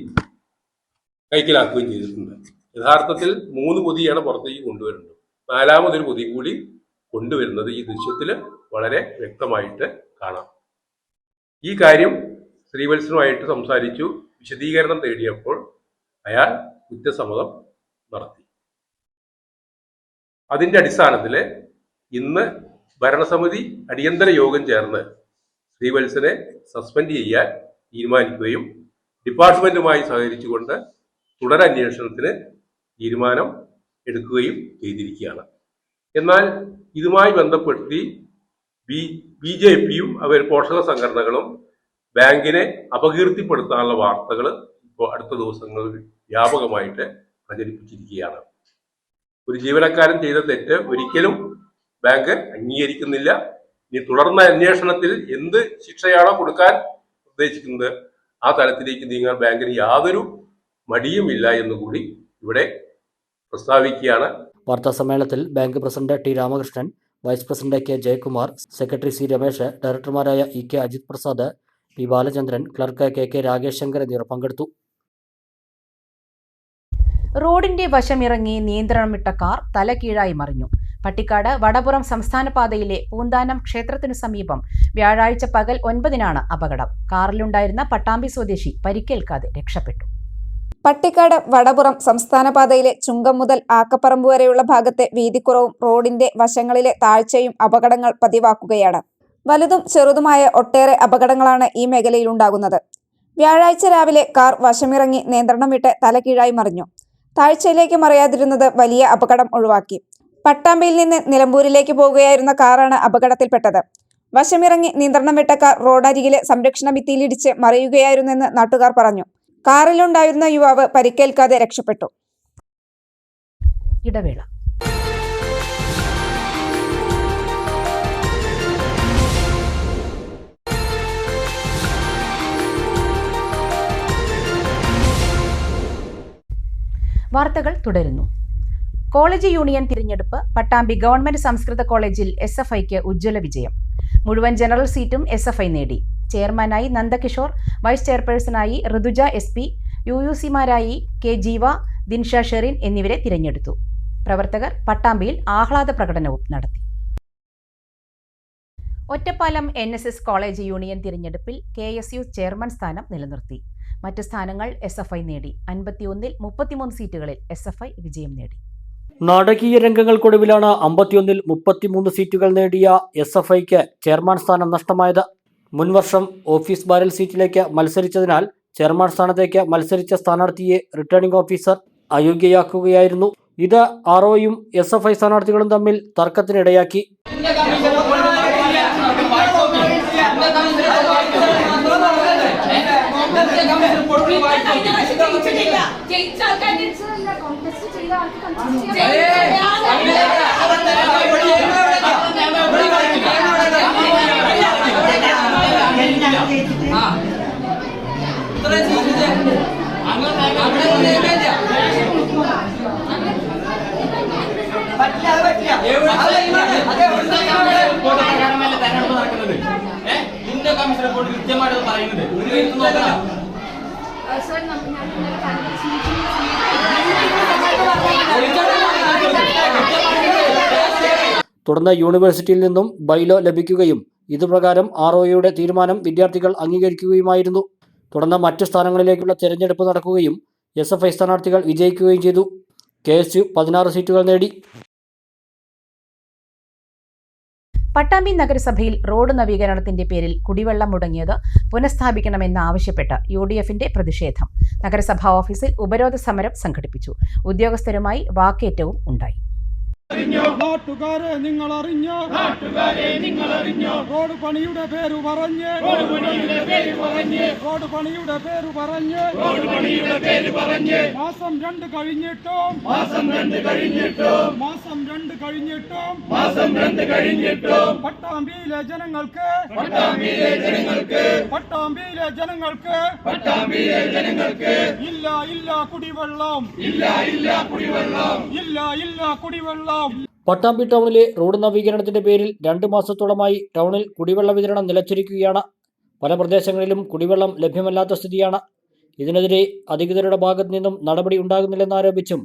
കൈക്കലാക്കുകയും ചെയ്തിട്ടുണ്ട്. യഥാർത്ഥത്തിൽ 3 പൊതിയാണ് പുറത്തേക്ക് കൊണ്ടുവരുന്നത്. 4ാമതൊരു പൊതി കൂടി കൊണ്ടുവരുന്നത് ഈ ദൃശ്യത്തിൽ വളരെ വ്യക്തമായിട്ട് കാണാം. ഈ കാര്യം ശ്രീവത്സനുമായിട്ട് സംസാരിച്ചു, വിശദീകരണം തേടിയപ്പോൾ അയാൾ കുറ്റസമ്മതം നടത്തി. അതിൻ്റെ അടിസ്ഥാനത്തിൽ ഇന്ന് ഭരണസമിതി അടിയന്തര യോഗം ചേർന്ന് ശ്രീവത്സനെ സസ്പെൻഡ് ചെയ്യാൻ തീരുമാനിക്കുകയും ഡിപ്പാർട്ട്മെന്റുമായി സഹകരിച്ചുകൊണ്ട് തുടരന്വേഷണത്തിന് തീരുമാനം എടുക്കുകയും ചെയ്തിരിക്കുകയാണ്. എന്നാൽ ഇതുമായി ബന്ധപ്പെടുത്തി BJPയും അവർ പോഷക സംഘടനകളും ബാങ്കിനെ അപകീർത്തിപ്പെടുത്താനുള്ള വാർത്തകൾ ഇപ്പോൾ അടുത്ത ദിവസങ്ങളിൽ വ്യാപകമായിട്ട് പ്രചരിപ്പിച്ചിരിക്കുകയാണ്. ഒരു ജീവനക്കാരൻ ചെയ്ത തെറ്റ് ഒരിക്കലും ബാങ്ക് അംഗീകരിക്കുന്നില്ല. ഇനി തുടർന്ന അന്വേഷണത്തിൽ എന്ത് ശിക്ഷയാണോ കൊടുക്കാൻ ഉദ്ദേശിക്കുന്നത് ആ തലത്തിലേക്ക് നീങ്ങാൻ ബാങ്കിന് യാതൊരു മടിയുമില്ല എന്നുകൂടി ഇവിടെ പ്രസ്താവിക്കുകയാണ്. വാർത്താ സമ്മേളനത്തിൽ bank president T Ramakrishnan, vice president K Jayakumar, secretary C Ramesh, ഡയറക്ടർമാരായ EK Ajith Prasad, P Balachandran, clerk KK Rakesh Shankar എന്നിവർ പങ്കെടുത്തു. റോഡിന്റെ വശമിറങ്ങി നിയന്ത്രണം വിട്ട കാർ തലകീഴായി മറിഞ്ഞു. പട്ടിക്കാട് വടപുറം സംസ്ഥാന പാതയിലെ പൂന്താനം ക്ഷേത്രത്തിനു സമീപം വ്യാഴാഴ്ച പകൽ 9-നാണ് അപകടം. കാറിലുണ്ടായിരുന്ന പട്ടാമ്പി സ്വദേശി പരിക്കേൽക്കാതെ രക്ഷപ്പെട്ടു. പട്ടിക്കാട് വടപുറം സംസ്ഥാന പാതയിലെ ചുങ്കം മുതൽ ആക്കപ്പറമ്പ് വരെയുള്ള ഭാഗത്തെ വീതിക്കുറവും റോഡിന്റെ വശങ്ങളിലെ താഴ്ചയും അപകടങ്ങൾ പതിവാക്കുകയാണ്. വലുതും ചെറുതുമായ ഒട്ടേറെ അപകടങ്ങളാണ് ഈ മേഖലയിലുണ്ടാകുന്നത്. വ്യാഴാഴ്ച രാവിലെ കാർ വശമിറങ്ങി നിയന്ത്രണം വിട്ട് തലകീഴായി മറിഞ്ഞു. താഴ്ചയിലേക്ക് മറിയാതിരുന്നത് വലിയ അപകടം ഒഴിവാക്കി. പട്ടാമ്പിയിൽ നിന്ന് നിലമ്പൂരിലേക്ക് പോകുകയായിരുന്ന കാറാണ് അപകടത്തിൽപ്പെട്ടത്. വശമിറങ്ങി നിയന്ത്രണം വിട്ട കാർ റോഡരികിലെ സംരക്ഷണ ഭിത്തിയിലിടിച്ച് മറിയുകയായിരുന്നെന്ന് നാട്ടുകാർ പറഞ്ഞു. കാറിലുണ്ടായിരുന്ന യുവാവ് പരിക്കേൽക്കാതെ രക്ഷപ്പെട്ടു. ഇടവേള. വാർത്തകൾ തുടരുന്നു. കോളേജ് യൂണിയൻ തിരഞ്ഞെടുപ്പ്. പട്ടാമ്പി ഗവൺമെന്റ് സംസ്കൃത കോളേജിൽ SFIക്ക് ഉജ്ജ്വല വിജയം. മുഴുവൻ ജനറൽ സീറ്റും SFI നേടി. ചെയർമാനായി നന്ദകിഷോർ, വൈസ് ചെയർപേഴ്സണായി ഋതുജ SP, UUCമാരായി K ജീവ, ദിൻഷ ഷെറിൻ എന്നിവരെ തിരഞ്ഞെടുത്തു. പ്രവർത്തകർ പട്ടാമ്പിയിൽ ആഹ്ലാദ പ്രകടനവും നടത്തി. ഒറ്റപ്പാലം NSS കോളേജ് യൂണിയൻ തിരഞ്ഞെടുപ്പിൽ KSU ചെയർമാൻ സ്ഥാനം നിലനിർത്തി. മറ്റ് സ്ഥാനങ്ങൾ SFI നേടി. 51-ൽ 33 സീറ്റുകളിൽ SFI വിജയം നേടി. നാടകീയ രംഗങ്ങൾക്കൊടുവിലാണ് 51-ൽ 33 സീറ്റുകൾ നേടിയ SFIക്ക് ചെയർമാൻ സ്ഥാനം നഷ്ടമായത്. മുൻവർഷം ഓഫീസ് ബാരൽ സീറ്റിലേക്ക് മത്സരിച്ചതിനാൽ ചെയർമാൻ സ്ഥാനത്തേക്ക് മത്സരിച്ച സ്ഥാനാർത്ഥിയെ റിട്ടേണിംഗ് ഓഫീസർ അയോഗ്യയാക്കുകയായിരുന്നു. ഇത് ROയും SFI സ്ഥാനാർത്ഥികളും തമ്മിൽ തർക്കത്തിനിടയാക്കി. തുടർന്ന് യൂണിവേഴ്സിറ്റിയിൽ നിന്നും ബൈലോ ലഭിക്കുകയും ഇതുപ്രകാരം ROയുടെ തീരുമാനം വിദ്യാർത്ഥികൾ അംഗീകരിക്കുകയുമായിരുന്നു. തുടർന്ന് മറ്റ് സ്ഥാനങ്ങളിലേക്കുള്ള തെരഞ്ഞെടുപ്പ് നടക്കുകയും SFI സ്ഥാനാർത്ഥികൾ വിജയിക്കുകയും ചെയ്തു. KSU 16 സീറ്റുകൾ നേടി. പട്ടാമ്പി നഗരസഭയിൽ റോഡ് നവീകരണത്തിന്റെ പേരിൽ കുടിവെള്ളം മുടങ്ങിയത് പുനഃസ്ഥാപിക്കണമെന്നാവശ്യപ്പെട്ട് UDFന്റെ പ്രതിഷേധം. നഗരസഭാ ഓഫീസിൽ ഉപരോധ സമരം സംഘടിപ്പിച്ചു. ഉദ്യോഗസ്ഥരുമായി വാക്കേറ്റവും ഉണ്ടായി. നാട്ടുകാരെ നിങ്ങൾ അറിഞ്ഞോ, റോഡ് പണിയുടെ പേര് പറഞ്ഞ്, റോഡ് പണിയുടെ പേര് പറഞ്ഞ് മാസം 2 കഴിഞ്ഞിട്ടും പട്ടാമ്പിയിലെ ജനങ്ങൾക്ക് ഇല്ല കുടിവെള്ളം. പട്ടാമ്പി ടൗണിലെ റോഡ് നവീകരണത്തിന്റെ പേരിൽ 2 മാസത്തോളമായി ടൗണിൽ കുടിവെള്ള വിതരണം നിലച്ചിരിക്കുകയാണ്. പല പ്രദേശങ്ങളിലും കുടിവെള്ളം ലഭ്യമല്ലാത്ത സ്ഥിതിയാണ്. ഇതിനെതിരെ അധികൃതരുടെ ഭാഗത്തു നിന്നും നടപടി ഉണ്ടാകുന്നില്ലെന്നാരോപിച്ചും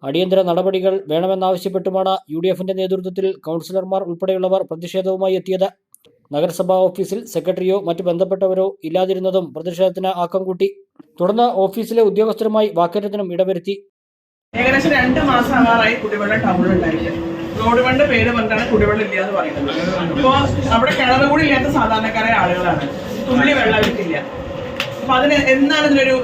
അടിയന്തര നടപടികൾ വേണമെന്നാവശ്യപ്പെട്ടുമാണ് UDFന്റെ നേതൃത്വത്തിൽ കൗൺസിലർമാർ ഉൾപ്പെടെയുള്ളവർ പ്രതിഷേധവുമായി എത്തിയത്. നഗരസഭാ ഓഫീസിൽ സെക്രട്ടറിയോ മറ്റു ബന്ധപ്പെട്ടവരോ ഇല്ലാതിരുന്നതും പ്രതിഷേധത്തിന് ആക്കം കൂട്ടി. തുടർന്ന് ഓഫീസിലെ ഉദ്യോഗസ്ഥരുമായി വാക്കേറ്റത്തിനും ഇടവരുത്തി. ഏകദേശം 2 മാസം ആകാറായി കുടിവെള്ളം ടൗണിൽ ഉണ്ടായിട്ട്. റോഡ് ഫണ്ട് പേര് പറഞ്ഞാണ് കുടിവെള്ളം ഇല്ല എന്ന് പറയുന്നത്. ഇപ്പോൾ അവിടെ കിണറ് കൂടി ഇല്ലാത്ത സാധാരണക്കാരായ ആളുകളാണ്. തുള്ളി വെള്ളം കിട്ടില്ല. അപ്പൊ അതിന് എന്താണ് ഇതിനൊരു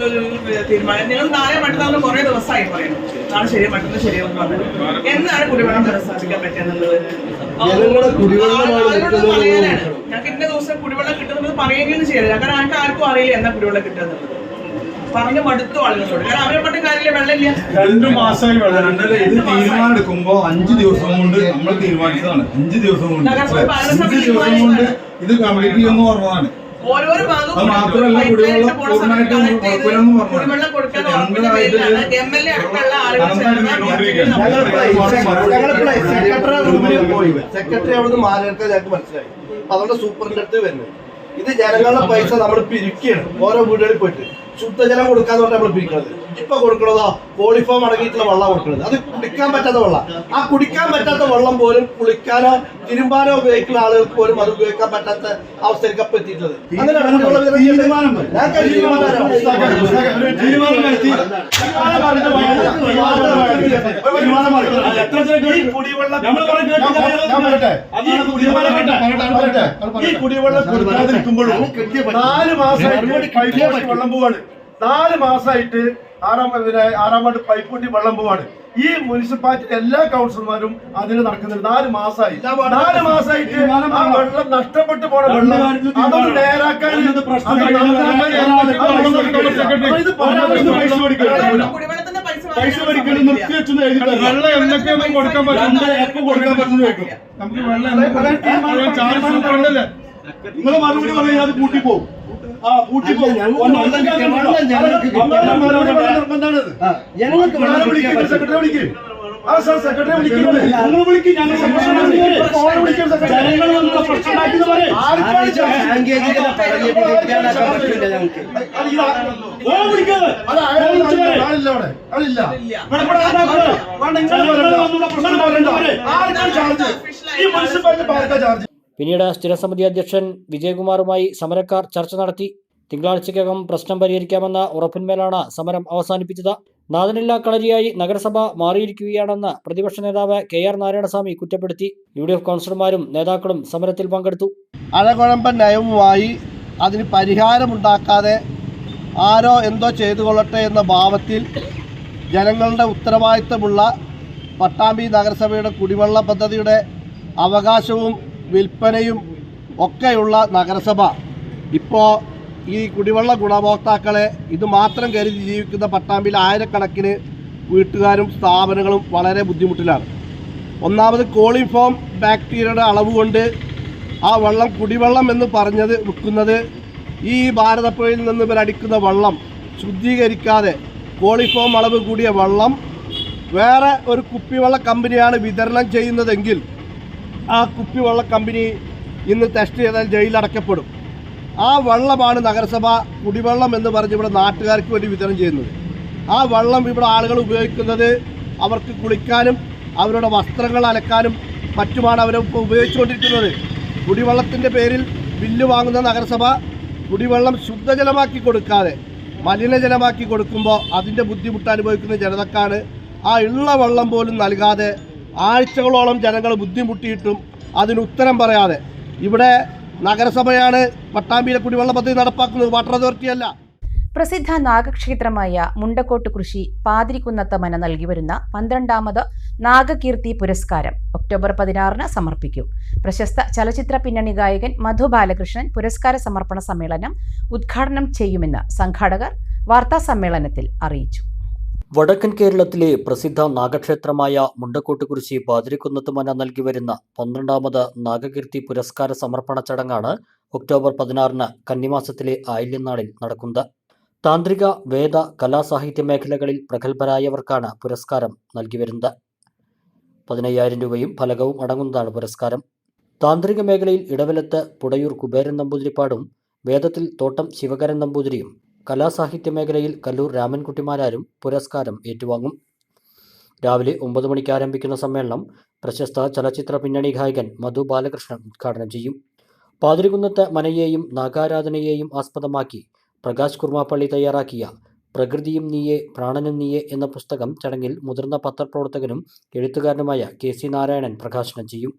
തീരുമാനം? നിങ്ങൾ നാളെ മറ്റന്നാൾ കുറെ ദിവസമായി പറയുന്നു, നാളെ ശരി മറ്റന്നാൾ ശരിയാവും പറഞ്ഞു. എന്നാണ് കുടിവെള്ളം പുനഃസ്ഥാപിക്കാൻ പറ്റുന്നത്? പറയാനാണ് ഞങ്ങൾക്ക് ഇന്ന ദിവസം കുടിവെള്ളം കിട്ടുന്നത് പറയുകയും ചെയ്യരുത്. കാരണം ഞങ്ങൾക്ക് ആർക്കും അറിയില്ല എന്നാ കുടിവെള്ളം കിട്ടുന്നത്. പറഞ്ഞു മടുത്തു ആളുകളോട്. കാരണം അവരെ പറ്റും കാര്യമില്ല, വെള്ളമില്ല. 2 മാസമായി വെള്ളം. ഇത് തീരുമാനം എടുക്കുമ്പോ 5 ദിവസം കൊണ്ട് നമ്മൾ തീരുമാനിച്ചതാണ്. 5 ദിവസം കൊണ്ട് ഇത് കംപ്ലീറ്റ് ചെയ്യുമെന്ന് പറഞ്ഞതാണ്. ഓരോരോ ഭാഗവും കുടിവെള്ളം കൊടുക്കാൻ ഉറപ്പിന്റെ പേരിലാണ് MLA അടക്കമുള്ള ആളുകൾ സെക്രട്ടറി അവിടുന്ന് മാറിയെടുക്കാൻ ഞങ്ങൾക്ക് മനസ്സിലായി. അതുകൊണ്ട് സൂപ്പറിന്റെ അടുത്ത് വരുന്നത് ഇത് ജനങ്ങളുടെ പൈസ നമ്മൾ പിരിക്കുകയാണ്. ഓരോ വീടുകളിൽ പോയിട്ട് ശുദ്ധജലം കൊടുക്കാന്ന് പറഞ്ഞാൽ നമ്മൾ പിരിക്കണത്. ഇപ്പൊ കൊടുക്കണതോ കോളിഫോം അടങ്ങിയിട്ടുള്ള വെള്ളം കൊടുക്കുന്നത്. അത് കുടിക്കാൻ പറ്റാത്ത വെള്ളം. ആ കുടിക്കാൻ പറ്റാത്ത വെള്ളം പോലും കുളിക്കാനോ തിരുമ്പാനോ ഉപയോഗിക്കുന്ന ആളുകൾക്ക് പോലും അത് ഉപയോഗിക്കാൻ പറ്റാത്ത അവസ്ഥയിലേക്ക് അപ്പൊ എത്തിയിട്ടുള്ളത്. ഈ കുടിവെള്ളം കൊടുക്കാതിരിക്കുമ്പോഴും 4 മാസമായിട്ട് വെള്ളം പോവാണ്. 4 മാസമായിട്ട് 6ാം വാർഡ് പൈപ്പ് കൂട്ടി വെള്ളം പോവാണ്. ഈ മുനിസിപ്പാലിറ്റി എല്ലാ കൗൺസിലർമാരും അതിന് നടക്കുന്നുണ്ട്. 4 മാസമായി 4 മാസമായിട്ട് ആ വെള്ളം നഷ്ടപ്പെട്ടു പോണ വെള്ളം അതൊന്ന് നേരാക്കാൻ പൈസ മേടിക്കണം നിർത്തി വെച്ചെന്ന് എഴുതി. വെള്ളം എന്തൊക്കെയൊന്നും കൊടുക്കാൻ പറ്റും, എപ്പോ കൊടുക്കാൻ പറ്റുന്ന ചോദിക്കും. നമുക്ക് വെള്ളം ചാർജ് സൂപ്പറല്ലേ? നിങ്ങൾ മറുപടി പറഞ്ഞാൽ അത് കൂട്ടിപ്പോവും. പിന്നീട് സ്ഥിരസമിതി അധ്യക്ഷൻ വിജയകുമാറുമായി സമരക്കാർ ചർച്ച നടത്തി. തിങ്കളാഴ്ചയ്ക്കകം പ്രശ്നം പരിഹരിക്കാമെന്ന ഉറപ്പിന്മേലാണ് സമരം അവസാനിപ്പിച്ചത്. നാഥനില്ലാ കളരിയായി നഗരസഭ മാറിയിരിക്കുകയാണെന്ന് പ്രതിപക്ഷ നേതാവ് KR നാരായണസ്വാമി കുറ്റപ്പെടുത്തി. UDF കൗൺസിലർമാരും നേതാക്കളും സമരത്തിൽ പങ്കെടുത്തു. അഴകുഴമ്പൻ നയവുമായി അതിന് പരിഹാരമുണ്ടാക്കാതെ ആരോ എന്തോ ചെയ്തുകൊള്ളട്ടെ എന്ന ഭാവത്തിൽ ജനങ്ങളുടെ ഉത്തരവാദിത്തമുള്ള പട്ടാമ്പി നഗരസഭയുടെ കുടിവെള്ള പദ്ധതിയുടെ അവകാശവും വിൽപ്പനയും ഒക്കെയുള്ള നഗരസഭ ഇപ്പോൾ ഈ കുടിവെള്ള ഗുണഭോക്താക്കളെ ഇത് മാത്രം കരുതി ജീവിക്കുന്ന പട്ടാമ്പിയിൽ ആയിരക്കണക്കിന് വീട്ടുകാരും സ്ഥാപനങ്ങളും വളരെ ബുദ്ധിമുട്ടിലാണ്. ഒന്നാമത് കോളിഫോം ബാക്ടീരിയയുടെ അളവ് കൊണ്ട് ആ വെള്ളം കുടിവെള്ളം എന്ന് പറഞ്ഞത് വിൽക്കുന്നത് ഈ ഭാരതപ്പുഴയിൽ നിന്ന് ഇവരടിക്കുന്ന വെള്ളം ശുദ്ധീകരിക്കാതെ കോളിഫോം അളവ് കൂടിയ വെള്ളം വേറെ ഒരു കുപ്പിവെള്ള കമ്പനിയാണ് വിതരണം ചെയ്യുന്നതെങ്കിൽ ആ കുപ്പിവെള്ള കമ്പനി ഇന്ന് ടെസ്റ്റ് ചെയ്താൽ ജയിലടക്കപ്പെടും. ആ വെള്ളമാണ് നഗരസഭ കുടിവെള്ളം എന്ന് പറഞ്ഞ് ഇവിടെ നാട്ടുകാർക്ക് വേണ്ടി വിതരണം ചെയ്യുന്നത്. ആ വെള്ളം ഇവിടെ ആളുകൾ ഉപയോഗിക്കുന്നത് അവർക്ക് കുളിക്കാനും അവരുടെ വസ്ത്രങ്ങൾ അലക്കാനും മറ്റുമാണ് അവരിപ്പോൾ ഉപയോഗിച്ചുകൊണ്ടിരിക്കുന്നത്. കുടിവെള്ളത്തിൻ്റെ പേരിൽ ബില്ല് വാങ്ങുന്ന നഗരസഭ കുടിവെള്ളം ശുദ്ധജലമാക്കി കൊടുക്കാതെ മലിനജലമാക്കി കൊടുക്കുമ്പോൾ അതിൻ്റെ ബുദ്ധിമുട്ട് അനുഭവിക്കുന്ന ജനതക്കാണ്. ആ ഉള്ള വെള്ളം പോലും നൽകാതെ ആഴ്ചകളോളം ജനങ്ങൾ ബുദ്ധിമുട്ടിയിട്ടും അതിന് ഉത്തരം പറയാതെ ഇവിടെ നഗരസഭയാണ് പട്ടാമ്പിയിലെ കുടിവെള്ള പദ്ധതി നടപ്പാക്കുന്നത്, വാട്ടർ അതോറിറ്റി അല്ല. പ്രസിദ്ധ നാഗക്ഷേത്രമായ മുണ്ടക്കോട്ട് കൃഷി പാതിരിക്കുന്നത്ത് മന നൽകിവരുന്ന 12ാമത് നാഗകീർത്തി പുരസ്കാരം ഒക്ടോബർ 16-ന് സമർപ്പിക്കും. പ്രശസ്ത ചലച്ചിത്ര പിന്നണി ഗായകൻ മധു ബാലകൃഷ്ണൻ പുരസ്കാര സമർപ്പണ സമ്മേളനം ഉദ്ഘാടനം ചെയ്യുമെന്ന് സംഘാടകർ വാർത്താസമ്മേളനത്തിൽ അറിയിച്ചു. വടക്കൻ കേരളത്തിലെ പ്രസിദ്ധ നാഗക്ഷേത്രമായ മുണ്ടക്കോട്ട് കുരിശി പാതിരിക്കുന്നത്ത് മന നൽകിവരുന്ന 12ാമത് നാഗകീർത്തി പുരസ്കാര സമർപ്പണ ചടങ്ങാണ് ഒക്ടോബർ 16-ന് കന്നിമാസത്തിലെ ആയില്യനാളിൽ നടക്കുന്നത്. താന്ത്രിക, വേദ, കലാസാഹിത്യ മേഖലകളിൽ പ്രഗത്ഭരായവർക്കാണ് പുരസ്കാരം നൽകിവരുന്നത്. 15,000 രൂപയും ഫലകവും അടങ്ങുന്നതാണ് പുരസ്കാരം. താന്ത്രിക മേഖലയിൽ ഇടവലത്ത് പുടയൂർ കുബേരൻ നമ്പൂതിരിപ്പാടും വേദത്തിൽ തോട്ടം ശിവകരൻ നമ്പൂതിരിയും കലാസാഹിത്യ മേഖലയിൽ കല്ലൂർ രാമൻകുട്ടിമാരാരും പുരസ്കാരം ഏറ്റുവാങ്ങും. രാവിലെ 9 മണിക്ക് ആരംഭിക്കുന്ന സമ്മേളനം പ്രശസ്ത ചലച്ചിത്ര പിന്നണി ഗായകൻ മധു ബാലകൃഷ്ണൻ ഉദ്ഘാടനം ചെയ്യും. പാതിരിക്കുന്നത്ത് മനയെയും നാഗാരാധനയെയും ആസ്പദമാക്കി പ്രകാശ് കുർമാപ്പള്ളി തയ്യാറാക്കിയ പ്രകൃതിയും നീയെ പ്രാണനും നീയെ എന്ന പുസ്തകം ചടങ്ങിൽ മുതിർന്ന പത്രപ്രവർത്തകനും എഴുത്തുകാരനുമായ KC നാരായണൻ പ്രകാശനം ചെയ്യും.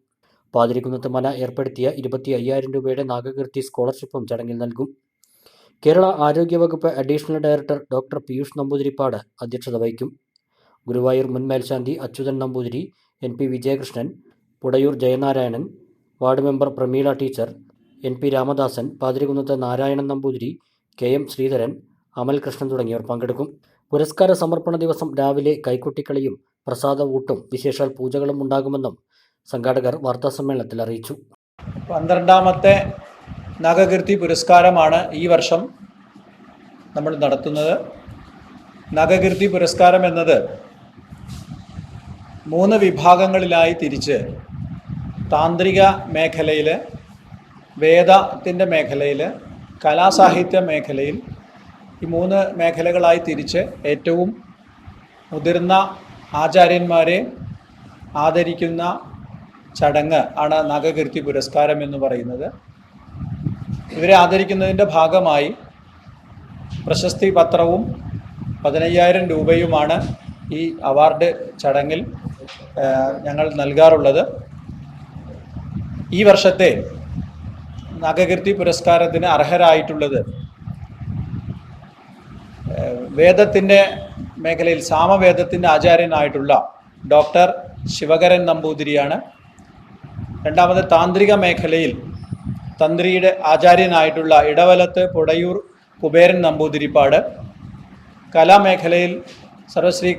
പാതിരിക്കുന്നത്ത് മന ഏർപ്പെടുത്തിയ 25,000 രൂപയുടെ നാഗകീർത്തി സ്കോളർഷിപ്പും ചടങ്ങിൽ നൽകും. കേരള ആരോഗ്യവകുപ്പ് additional director doctor Piyush Namboothiripad അധ്യക്ഷത വഹിക്കും. ഗുരുവായൂർ മുൻ മേൽശാന്തി Achuthan Namboothiri, NP Vijayakrishnan, Pudayur Jayanarayanan, ward member Prameela teacher, NP Ramadasan, Pathirikunnath Narayanan Namboothiri, KM Sreedharan, Amal Krishnan തുടങ്ങിയവർ പങ്കെടുക്കും. പുരസ്കാര സമർപ്പണ ദിവസം രാവിലെ കൈകൊട്ടിക്കളിയും പ്രസാദവൂട്ടും വിശേഷാൽ പൂജകളും ഉണ്ടാകുമെന്നും സംഘാടകർ വാർത്താസമ്മേളനത്തിൽ അറിയിച്ചു. 12ാമത്തെ നഗകീർത്തി പുരസ്കാരമാണ് ഈ വർഷം നമ്മൾ നടത്തുന്നത്. നഗകീർത്തി പുരസ്കാരം എന്നത് 3 വിഭാഗങ്ങളിലായി തിരിച്ച് താന്ത്രിക മേഖലയിൽ, വേദത്തിൻ്റെ മേഖലയിൽ, കലാസാഹിത്യ മേഖലയിൽ ഈ 3 മേഖലകളായി തിരിച്ച് ഏറ്റവും മുതിർന്ന ആചാര്യന്മാരെ ആദരിക്കുന്ന ചടങ്ങ് ആണ് നഗകീർത്തി പുരസ്കാരം എന്ന് പറയുന്നത്. ഇവരെ ആദരിക്കുന്നതിൻ്റെ ഭാഗമായി പ്രശസ്തി പത്രവും 15,000 രൂപയുമാണ് ഈ അവാർഡ് ചടങ്ങിൽ ഞങ്ങൾ നൽകാറുള്ളത്. ഈ വർഷത്തെ നഗകീർത്തി പുരസ്കാരത്തിന് അർഹരായിട്ടുള്ളത് വേദത്തിൻ്റെ മേഖലയിൽ സാമവേദത്തിൻ്റെ ആചാര്യനായിട്ടുള്ള ഡോക്ടർ ശിവകരൻ നമ്പൂതിരിയാണ്. രണ്ടാമത് താന്ത്രിക മേഖലയിൽ തന്ത്രിയുടെ ആചാര്യനായിട്ടുള്ള ഇടവലത്ത് പുടയൂർ കുബേരൻ നമ്പൂതിരിപ്പാട്. കലാമേഖലയിൽ സർവശ്രീ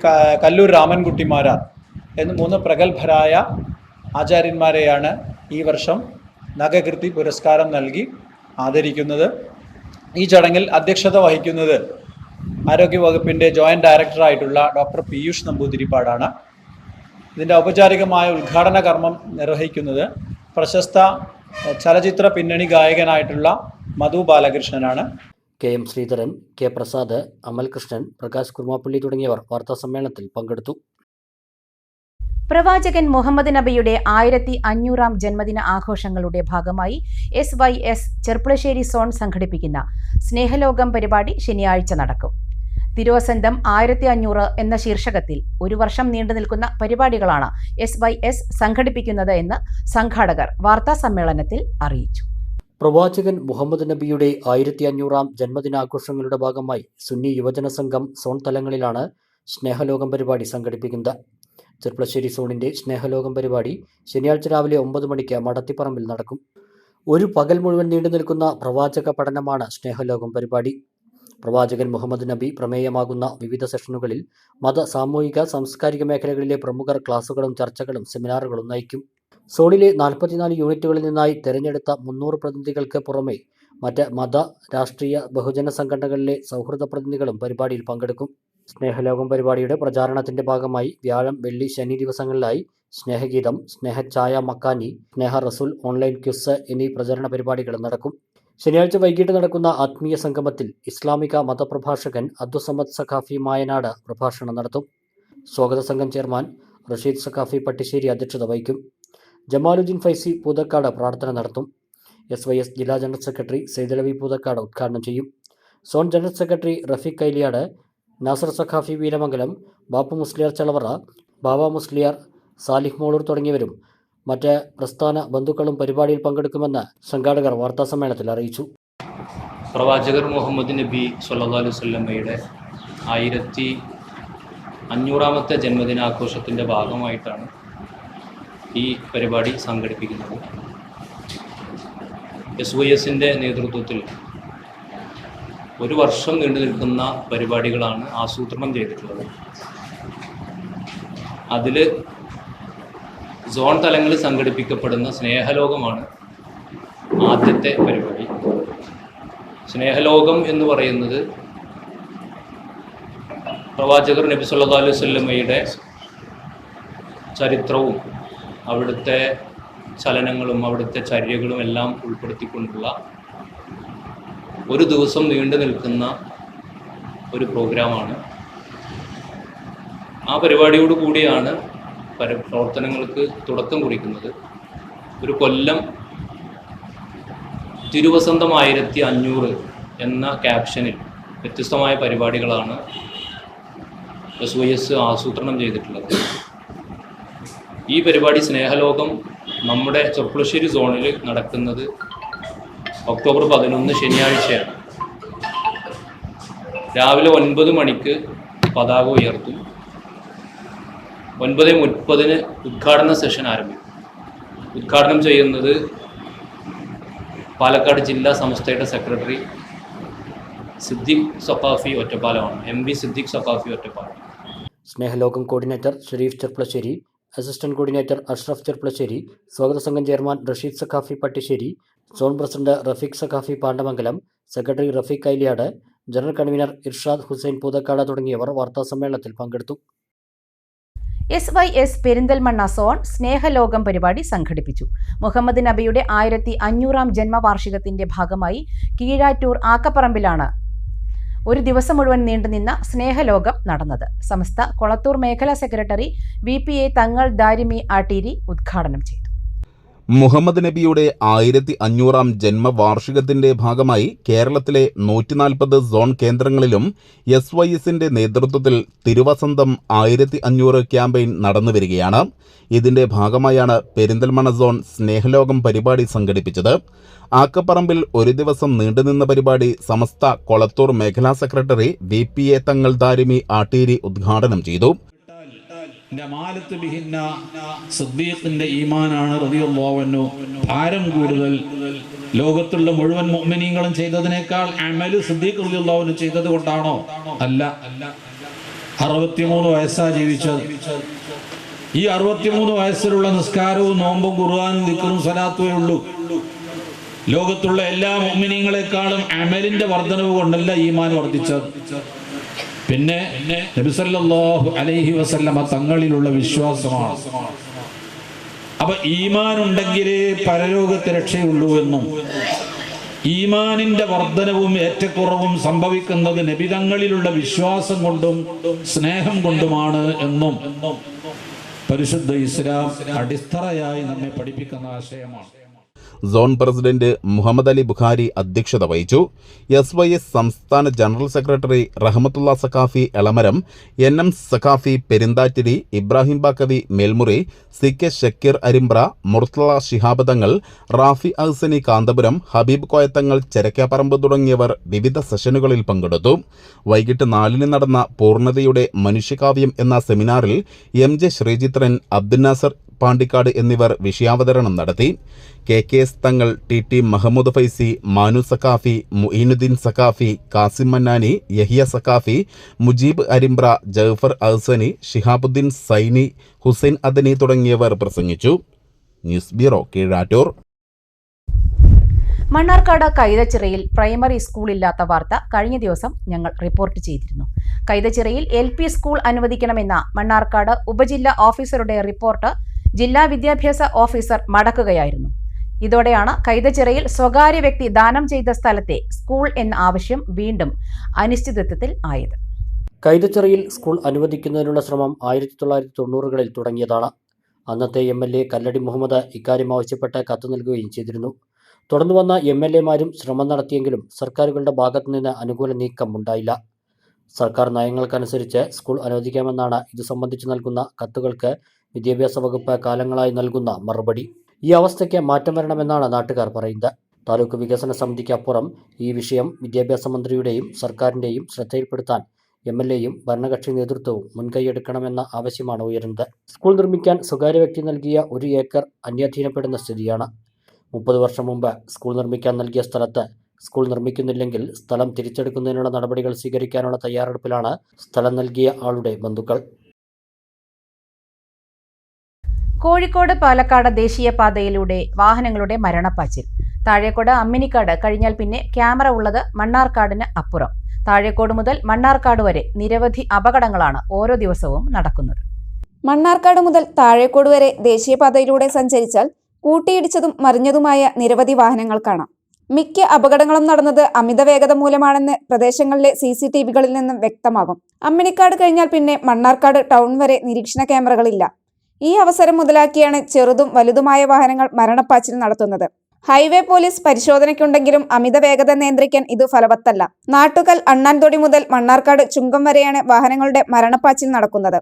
കല്ലൂർ രാമൻകുട്ടിമാരാർ എന്ന് 3 പ്രഗത്ഭരായ ആചാര്യന്മാരെയാണ് ഈ വർഷം നഗകീർത്തി പുരസ്കാരം നൽകി ആദരിക്കുന്നത്. ഈ ചടങ്ങിൽ അധ്യക്ഷത വഹിക്കുന്നത് ആരോഗ്യവകുപ്പിൻ്റെ ജോയിൻറ്റ് ഡയറക്ടറായിട്ടുള്ള ഡോക്ടർ പീയൂഷ് നമ്പൂതിരിപ്പാടാണ്. ഇതിൻ്റെ ഔപചാരികമായ ഉദ്ഘാടന കർമ്മം നിർവഹിക്കുന്നത് പ്രശസ്ത ചലച്ചിത്ര പിന്നണി ഗായകനായിട്ടുള്ള മധു ബാലകൃഷ്ണനാണ്. KM ശ്രീധരൻ, K പ്രസാദ്, അമൽ കൃഷ്ണൻ, പ്രകാശ് കുർമാപ്പള്ളി തുടങ്ങിയവർ വാർത്താസമ്മേളനത്തിൽ പങ്കെടുത്തു. പ്രവാചകൻ മുഹമ്മദ് നബിയുടെ 1500-ാം ജന്മദിന ആഘോഷങ്ങളുടെ ഭാഗമായി SYS ചെർപ്പുളശ്ശേരി സോൺ സംഘടിപ്പിക്കുന്ന സ്നേഹലോകം പരിപാടി ശനിയാഴ്ച നടക്കും. തിരുവസന്തം 1500 എന്ന ശീർഷകത്തിൽ 1 വർഷം നീണ്ടുനിൽക്കുന്ന പരിപാടികളാണ് SYS സംഘടിപ്പിക്കുന്നത് എന്ന് സംഘാടകർ വാർത്താസമ്മേളനത്തിൽ അറിയിച്ചു. പ്രവാചകൻ മുഹമ്മദ് നബിയുടെ 1500-ാം ജന്മദിനാഘോഷങ്ങളുടെ ഭാഗമായി സുന്നി യുവജന സംഘം സോൺ തലങ്ങളിലാണ് സ്നേഹലോകം പരിപാടി സംഘടിപ്പിക്കുന്നത്. ചെർപ്പുളശ്ശേരി സോണിന്റെ സ്നേഹലോകം പരിപാടി ശനിയാഴ്ച രാവിലെ 9 മണിക്ക് മടത്തിപ്പറമ്പിൽ നടക്കും. ഒരു പകൽ മുഴുവൻ നീണ്ടു നിൽക്കുന്ന പ്രവാചക പഠനമാണ് സ്നേഹലോകം പരിപാടി. പ്രവാചകൻ മുഹമ്മദ് നബി പ്രമേയമാകുന്ന വിവിധ സെഷനുകളിൽ മത, സാമൂഹിക, സാംസ്കാരിക മേഖലകളിലെ പ്രമുഖർ ക്ലാസുകളും ചർച്ചകളും സെമിനാറുകളും നയിക്കും. സോണിലെ 44 യൂണിറ്റുകളിൽ നിന്നായി തെരഞ്ഞെടുത്ത 300 പ്രതിനിധികൾക്ക് പുറമെ മറ്റ് മത, രാഷ്ട്രീയ, ബഹുജന സംഘടനകളിലെ സൗഹൃദ പ്രതിനിധികളും പരിപാടിയിൽ പങ്കെടുക്കും. സ്നേഹലോകം പരിപാടിയുടെ പ്രചാരണത്തിന്റെ ഭാഗമായി വ്യാഴം, വെള്ളി, ശനി ദിവസങ്ങളിലായി സ്നേഹഗീതം, സ്നേഹഛായ മക്കാനി, സ്നേഹ റസൂൽ, ഓൺലൈൻ ക്വിസ് എന്നീ പ്രചരണ പരിപാടികൾ നടക്കും. ശനിയാഴ്ച വൈകിട്ട് നടക്കുന്ന ആത്മീയ സംഗമത്തിൽ ഇസ്ലാമിക മതപ്രഭാഷകൻ അബ്ദുസമദ് സഖാഫി മായനാട് പ്രഭാഷണം നടത്തും. സ്വാഗത സംഘം ചെയർമാൻ റഷീദ് സഖാഫി പട്ടിശ്ശേരി അധ്യക്ഷത വഹിക്കും. ജമാലുദ്ദീൻ ഫൈസി പൂതക്കാട് പ്രാർത്ഥന നടത്തും. SYS ജില്ലാ ജനറൽ സെക്രട്ടറി സെയ്ദലവി പൂതക്കാട് ഉദ്ഘാടനം ചെയ്യും. Zone general secretary Rafeeq Kailiyad, Nasar Saqafi Veeramangalam, Bappu Musliyar Chalavara, Baba Musliyar, Salih Molur തുടങ്ങിയവരും മറ്റ് പ്രസ്ഥാന ബന്ധുക്കളും പരിപാടിയിൽ പങ്കെടുക്കുമെന്ന് സംഘാടകർ വാർത്താസമ്മേളനത്തിൽ അറിയിച്ചു. പ്രവാചകർ മുഹമ്മദ് നബി സല്ലല്ലാഹു അലൈഹി വസല്ലമയുടെ 1500-ാമത്തെ ജന്മദിനാഘോഷത്തിൻ്റെ ഭാഗമായിട്ടാണ് ഈ പരിപാടി സംഘടിപ്പിക്കുന്നത്. SYSന്റെ നേതൃത്വത്തിൽ 1 വർഷം നീണ്ടു നിൽക്കുന്ന പരിപാടികളാണ് ആസൂത്രണം ചെയ്തിട്ടുള്ളത്. അതിൽ സോൺ തലങ്ങളിൽ സംഘടിപ്പിക്കപ്പെടുന്ന സ്നേഹലോകമാണ് ആദ്യത്തെ പരിപാടി. സ്നേഹലോകം എന്ന് പറയുന്നത് പ്രവാചകർ നബി സല്ലല്ലാഹു അലൈഹി വസല്ലമയുടെ ചരിത്രവും അവിടുത്തെ ചലനങ്ങളും അവിടുത്തെ ചര്യകളും എല്ലാം ഉൾപ്പെടുത്തിക്കൊണ്ടുള്ള 1 ദിവസം നീണ്ടു നിൽക്കുന്ന ഒരു പ്രോഗ്രാമാണ്. ആ പരിപാടിയോട് കൂടിയാണ് പ്രവർത്തനങ്ങൾക്ക് തുടക്കം കുറിക്കുന്നത്. ഒരു കൊല്ലം തിരുവസന്തം 1500 എന്ന ക്യാപ്ഷനിൽ വ്യത്യസ്തമായ പരിപാടികളാണ് SYS ആസൂത്രണം ചെയ്തിട്ടുള്ളത്. ഈ പരിപാടി സ്നേഹലോകം നമ്മുടെ ചെർപ്പുളശ്ശേരി സോണിൽ നടക്കുന്നത് ഒക്ടോബർ 11 ശനിയാഴ്ചയാണ്. രാവിലെ 9 മണിക്ക് പതാക ഉയർത്തും. 9:30 ഉദ്ഘാടന സെഷൻ ആരംഭിക്കും. ഉദ്ഘാടനം ചെയ്യുന്നത് പാലക്കാട് ജില്ലാ സമസ്തയുടെ സെക്രട്ടറി സിദ്ദീഖ് സഖാഫി ഒറ്റപ്പാലമാണ്. MV Siddique Saqafi Ottapalam. Snehalokam coordinator Shareef Cherpulassery, assistant coordinator Ashraf Cherpulassery, സ്വാഗത സംഘം chairman Rasheed Saqafi Pattissery, zone president Rafeeq Saqafi Pandamangalam, secretary Rafeeq Ailiyad, general convener Irshad Hussain Poothakkad തുടങ്ങിയവർ വാർത്താസമ്മേളനത്തിൽ പങ്കെടുത്തു. SYS പെരിന്തൽമണ്ണ സോൺ സ്നേഹലോകം പരിപാടി സംഘടിപ്പിച്ചു. മുഹമ്മദ് നബിയുടെ 1500-ാം ജന്മവാർഷികത്തിന്റെ ഭാഗമായി കീഴാറ്റൂർ ആക്കപ്പറമ്പിലാണ് ഒരു ദിവസം മുഴുവൻ നീണ്ടുനിന്ന സ്നേഹലോകം നടന്നത്. സമസ്ത കൊളത്തൂർ മേഖലാ സെക്രട്ടറി VPA തങ്ങൾ ദാരിമി ആട്ടീരി ഉദ്ഘാടനം ചെയ്തു. മുഹമ്മദ് നബിയുടെ 1500-ാം ജന്മവാർഷികത്തിന്റെ ഭാഗമായി കേരളത്തിലെ 140 സോൺ കേന്ദ്രങ്ങളിലും SYSന്റെ നേതൃത്വത്തിൽ തിരുവസന്തം 1500 ക്യാമ്പയിൻ നടന്നുവരികയാണ്. ഇതിന്റെ ഭാഗമായാണ് പെരിന്തൽമണ്ണ സോൺ സ്നേഹലോകം പരിപാടി സംഘടിപ്പിച്ചത്. ആക്കപ്പറമ്പിൽ ഒരു ദിവസം നീണ്ടുനിന്ന പരിപാടി സമസ്ത കൊളത്തൂർ മേഖലാ സെക്രട്ടറി VPA തങ്ങൾ ദാരിമി ആട്ടീരി ഉദ്ഘാടനം ചെയ്തു. സിദ്ദീഖിന്റെ ഈമാനാണ് റളിയല്ലാഹു അൻഹു ഭാരം കൂടുതൽ. ലോകത്തുള്ള മുഴുവൻ മുഅ്മിനീങ്ങളും ചെയ്തതിനേക്കാൾ അമല് സിദ്ദീഖ് റളിയല്ലാഹു അൻഹു ചെയ്തത് കൊണ്ടാണോ? അല്ല. 63 വയസ്സാ ജീവിച്ചത്. ഈ 63 വയസ്സിലുള്ള നിസ്കാരവും നോമ്പും ഖുർആനും ദിക്റും സ്വലാത്തുവേ ഉള്ളൂ. ലോകത്തുള്ള എല്ലാ മുഅ്മിനീങ്ങളെക്കാളും അമലിന്റെ വർധനവ് കൊണ്ടല്ല ഈമാൻ വർദ്ധിച്ചത്. പിന്നെ നബി സല്ലല്ലാഹു അലൈഹി വസല്ലമ തങ്ങളിലുള്ള വിശ്വാസമാണ്. അപ്പൊ ഈമാൻ ഉണ്ടെങ്കിലേ പരലോകത്തെ രക്ഷയുള്ളൂ എന്നും ഈമാനിന്റെ വർധനവും ഏറ്റക്കുറവും സംഭവിക്കുന്നത് നബി തങ്ങളിലുള്ള വിശ്വാസം കൊണ്ടും സ്നേഹം കൊണ്ടുമാണ് എന്നും പരിശുദ്ധ ഇസ്ലാം അടിത്തറയായി നമ്മെ പഠിപ്പിക്കുന്ന ആശയമാണ്. സോൺ പ്രസിഡന്റ് മുഹമ്മദ് അലി ബുഖാരി അധ്യക്ഷത വഹിച്ചു. SYS സംസ്ഥാന general secretary Rahmathulla Saqafi Elamaram, NM Saqafi Perinthattiri, Ibrahim Baqavi Melmuri, CK Shakeer Arimbra, Murthala Shihab Thangal, Rafi Ahsani Kanthapuram, Habib Koyathangal Cherakkaparamba തുടങ്ങിയവർ വിവിധ സെഷനുകളിൽ പങ്കെടുത്തു. വൈകിട്ട് 4 നടന്ന പൂർണ്ണതയുടെ മനുഷ്യകാവ്യം എന്ന സെമിനാറിൽ MJ ശ്രീചിത്രൻ, അബ്ദുൽ നാസർ പാണ്ടിക്കാട് എന്നിവർ വിഷയാവതരണം നടത്തി. KKS തങ്ങൾ, TT മഹമ്മൂദ് ഫൈസി, മാനു സഖാഫി, മുഈനുദ്ദീൻ സഖാഫി, കാസിം മന്നാനി, യഹിയ സഖാഫി, മുജീബ് അരിമ്പ്ര, ജഅഫർ അഹ്സനി, ഷിഹാബുദ്ദീൻ സൈനി, ഹുസൈൻ അദനി തുടങ്ങിയവർ പ്രസംഗിച്ചു. News bureau, Keezhattur. മണ്ണാർക്കാട് കൈതച്ചിറയിൽ പ്രൈമറി സ്കൂളില്ലാത്ത വാർത്ത കഴിഞ്ഞ ദിവസം ഞങ്ങൾ റിപ്പോർട്ട് ചെയ്തിരുന്നു. കൈതച്ചിറയിൽ LP സ്കൂൾ അനുവദിക്കണമെന്ന മണ്ണാർക്കാട് ഉപജില്ലാ ഓഫീസറുടെ റിപ്പോർട്ട് ജില്ലാ വിദ്യാഭ്യാസ ഓഫീസർ മടക്കുകയായിരുന്നു. ഇതോടെയാണ് കൈതച്ചിറയിൽ സ്വകാര്യ വ്യക്തി ദാനം ചെയ്ത സ്ഥലത്തെ സ്കൂൾ എന്ന ആവശ്യം വീണ്ടും അനിശ്ചിതത്വത്തിൽ ആയത്. കൈതച്ചിറയിൽ സ്കൂൾ അനുവദിക്കുന്നതിനുള്ള ശ്രമം 1990കളിൽ തുടങ്ങിയതാണ്. അന്നത്തെ MLA കല്ലടി മുഹമ്മദ് ഇക്കാര്യം ആവശ്യപ്പെട്ട് കത്ത് നൽകുകയും ചെയ്തിരുന്നു. തുടർന്നു വന്ന MLAമാരും ശ്രമം നടത്തിയെങ്കിലും സർക്കാരുകളുടെ ഭാഗത്തുനിന്ന് അനുകൂല നീക്കം ഉണ്ടായില്ല. സർക്കാർ നയങ്ങൾക്കനുസരിച്ച് സ്കൂൾ അനുവദിക്കാമെന്നാണ് ഇതു സംബന്ധിച്ച് നൽകുന്ന കത്തുകൾക്ക് വിദ്യാഭ്യാസ വകുപ്പ് കാലങ്ങളായി നൽകുന്ന മറുപടി. ഈ അവസ്ഥയ്ക്ക് മാറ്റം വരണമെന്നാണ് നാട്ടുകാർ പറയുന്നത്. താലൂക്ക് വികസന സമിതിക്ക് അപ്പുറം ഈ വിഷയം വിദ്യാഭ്യാസ മന്ത്രിയുടെയും സർക്കാരിൻ്റെയും ശ്രദ്ധയിൽപ്പെടുത്താൻ MLAയും ഭരണകക്ഷി നേതൃത്വവും മുൻകൈയെടുക്കണമെന്ന ആവശ്യമാണ് ഉയരുന്നത്. സ്കൂൾ നിർമ്മിക്കാൻ സ്വകാര്യ വ്യക്തി നൽകിയ 1 ഏക്കർ അന്യാധീനപ്പെടുന്ന സ്ഥിതിയാണ്. 30 വർഷം മുമ്പ് സ്കൂൾ നിർമ്മിക്കാൻ നൽകിയ സ്ഥലത്ത് സ്കൂൾ നിർമ്മിക്കുന്നില്ലെങ്കിൽ സ്ഥലം തിരിച്ചെടുക്കുന്നതിനുള്ള നടപടികൾ സ്വീകരിക്കാനുള്ള തയ്യാറെടുപ്പിലാണ് സ്ഥലം നൽകിയ ആളുടെ ബന്ധുക്കൾ. കോഴിക്കോട് പാലക്കാട് ദേശീയപാതയിലൂടെ വാഹനങ്ങളുടെ മരണപ്പാച്ചിൽ. താഴേക്കോട് അമ്മിനിക്കാട് കഴിഞ്ഞാൽ പിന്നെ ക്യാമറ ഉള്ളത് മണ്ണാർക്കാടിന് അപ്പുറം. താഴേക്കോട് മുതൽ മണ്ണാർക്കാട് വരെ നിരവധി അപകടങ്ങളാണ് ഓരോ ദിവസവും നടക്കുന്നത്. മണ്ണാർക്കാട് മുതൽ താഴേക്കോട് വരെ ദേശീയപാതയിലൂടെ സഞ്ചരിച്ചാൽ കൂട്ടിയിടിച്ചതും മറിഞ്ഞതുമായ നിരവധി വാഹനങ്ങൾ കാണാം. മിക്ക അപകടങ്ങളും നടന്നത് അമിത വേഗത മൂലമാണെന്ന് പ്രദേശങ്ങളിലെ CCTVകളിൽ നിന്നും വ്യക്തമാകും. അമ്മിനിക്കാട് കഴിഞ്ഞാൽ പിന്നെ മണ്ണാർക്കാട് ടൗൺ വരെ നിരീക്ഷണ ക്യാമറകളില്ല. ഈ അവസരം മുതലാക്കിയാണ് ചെറുതും വലുതുമായ വാഹനങ്ങൾ മരണപ്പാച്ചിൽ നടത്തുന്നത്. ഹൈവേ പോലീസ് പരിശോധനയ്ക്കുണ്ടെങ്കിലും അമിത വേഗത നിയന്ത്രിക്കാൻ ഇത് ഫലവത്തല്ല. നാട്ടുകൽ അണ്ണാൻതൊടി മുതൽ മണ്ണാർക്കാട് ചുങ്കം വരെയാണ് വാഹനങ്ങളുടെ മരണപ്പാച്ചിൽ നടക്കുന്നത്.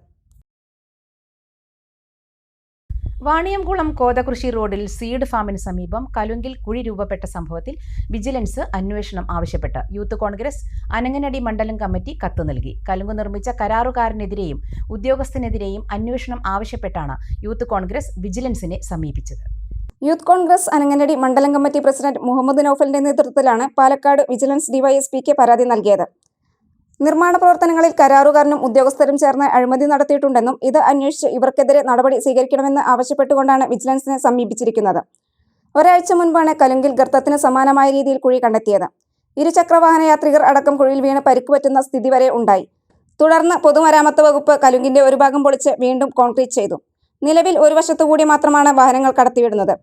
വാണിയംകുളം കോതകൃഷി റോഡിൽ സീഡ് ഫാമിന് സമീപം കലുങ്കിൽ കുഴി രൂപപ്പെട്ട സംഭവത്തിൽ വിജിലൻസ് അന്വേഷണം ആവശ്യപ്പെട്ട് യൂത്ത് കോൺഗ്രസ് അനങ്ങനടി മണ്ഡലം കമ്മിറ്റി കത്ത് നൽകി. കലുങ്ക് നിർമ്മിച്ച കരാറുകാരനെതിരെയും ഉദ്യോഗസ്ഥനെതിരെയും അന്വേഷണം ആവശ്യപ്പെട്ടാണ് യൂത്ത് കോൺഗ്രസ് വിജിലൻസിനെ സമീപിച്ചത്. യൂത്ത് കോൺഗ്രസ് അനങ്ങനടി മണ്ഡലം കമ്മിറ്റി പ്രസിഡന്റ് മുഹമ്മദ് നൌഫലിന്റെ നേതൃത്വത്തിലാണ് പാലക്കാട് വിജിലൻസ് ഡിവൈഎസ്പിക്ക് പരാതി നൽകിയത്. നിർമ്മാണ പ്രവർത്തനങ്ങളിൽ കരാറുകാരനും ഉദ്യോഗസ്ഥരും ചേർന്ന് അഴിമതി നടത്തിയിട്ടുണ്ടെന്നും ഇത് അന്വേഷിച്ച് ഇവർക്കെതിരെ നടപടി സ്വീകരിക്കണമെന്ന് ആവശ്യപ്പെട്ടുകൊണ്ടാണ് വിജിലൻസിനെ സമീപിച്ചിരിക്കുന്നത്. ഒരാഴ്ച മുൻപാണ് കലുങ്കിൽ ഗർത്തത്തിന് സമാനമായ രീതിയിൽ കുഴി കണ്ടെത്തിയത്. ഇരുചക്രവാഹന യാത്രികർ അടക്കം കുഴിയിൽ വീണ് പരിക്കുപറ്റുന്ന സ്ഥിതി വരെ ഉണ്ടായി. തുടർന്ന് പൊതുമരാമത്ത് വകുപ്പ് കലുങ്കിന്റെ ഒരു ഭാഗം പൊളിച്ച് വീണ്ടും കോൺക്രീറ്റ് ചെയ്തു. നിലവിൽ ഒരു വശത്തുകൂടി മാത്രമാണ് വാഹനങ്ങൾ കടത്തിവിടുന്നത്.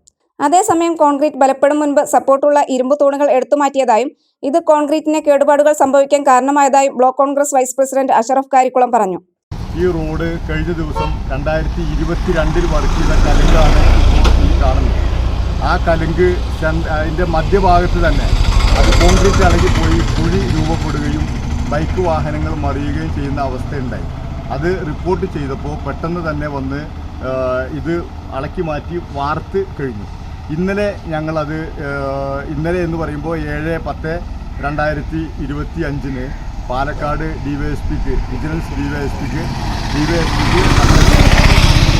അതേസമയം കോൺക്രീറ്റ് ബലപ്പെടും മുൻപ് സപ്പോർട്ടുള്ള ഇരുമ്പ് തൂണുകൾ എടുത്തുമാറ്റിയതായും ഇത് കോൺക്രീറ്റിന് കേടുപാടുകൾ സംഭവിക്കാൻ കാരണമായതായും block Congress vice president Asharaf Karikkulam പറഞ്ഞു. ഈ റോഡ് കഴിഞ്ഞ ദിവസം 2022 വർക്ക് ചെയ്ത കലുങ്കാണ് ഈ കാണുന്നത്. ആ കലുങ്ക് അതിൻ്റെ മധ്യഭാഗത്ത് തന്നെ അത് കോൺക്രീറ്റ് ഇളകിപ്പോയി കുഴി രൂപപ്പെടുകയും ബൈക്ക് വാഹനങ്ങൾ മറിയുകയും ചെയ്യുന്ന അവസ്ഥയുണ്ടായി. അത് റിപ്പോർട്ട് ചെയ്തപ്പോൾ പെട്ടെന്ന് തന്നെ വന്ന് ഇത് അളക്കി മാറ്റി വാർത്ത് കഴിഞ്ഞു. ഇന്നലെ ഞങ്ങളത് ഇന്നലെ എന്ന് പറയുമ്പോൾ 7/10/2025 പാലക്കാട് ഡിവൈഎസ്പിക്ക് വിജിലൻസ് ഡിവൈഎസ്പിക്ക്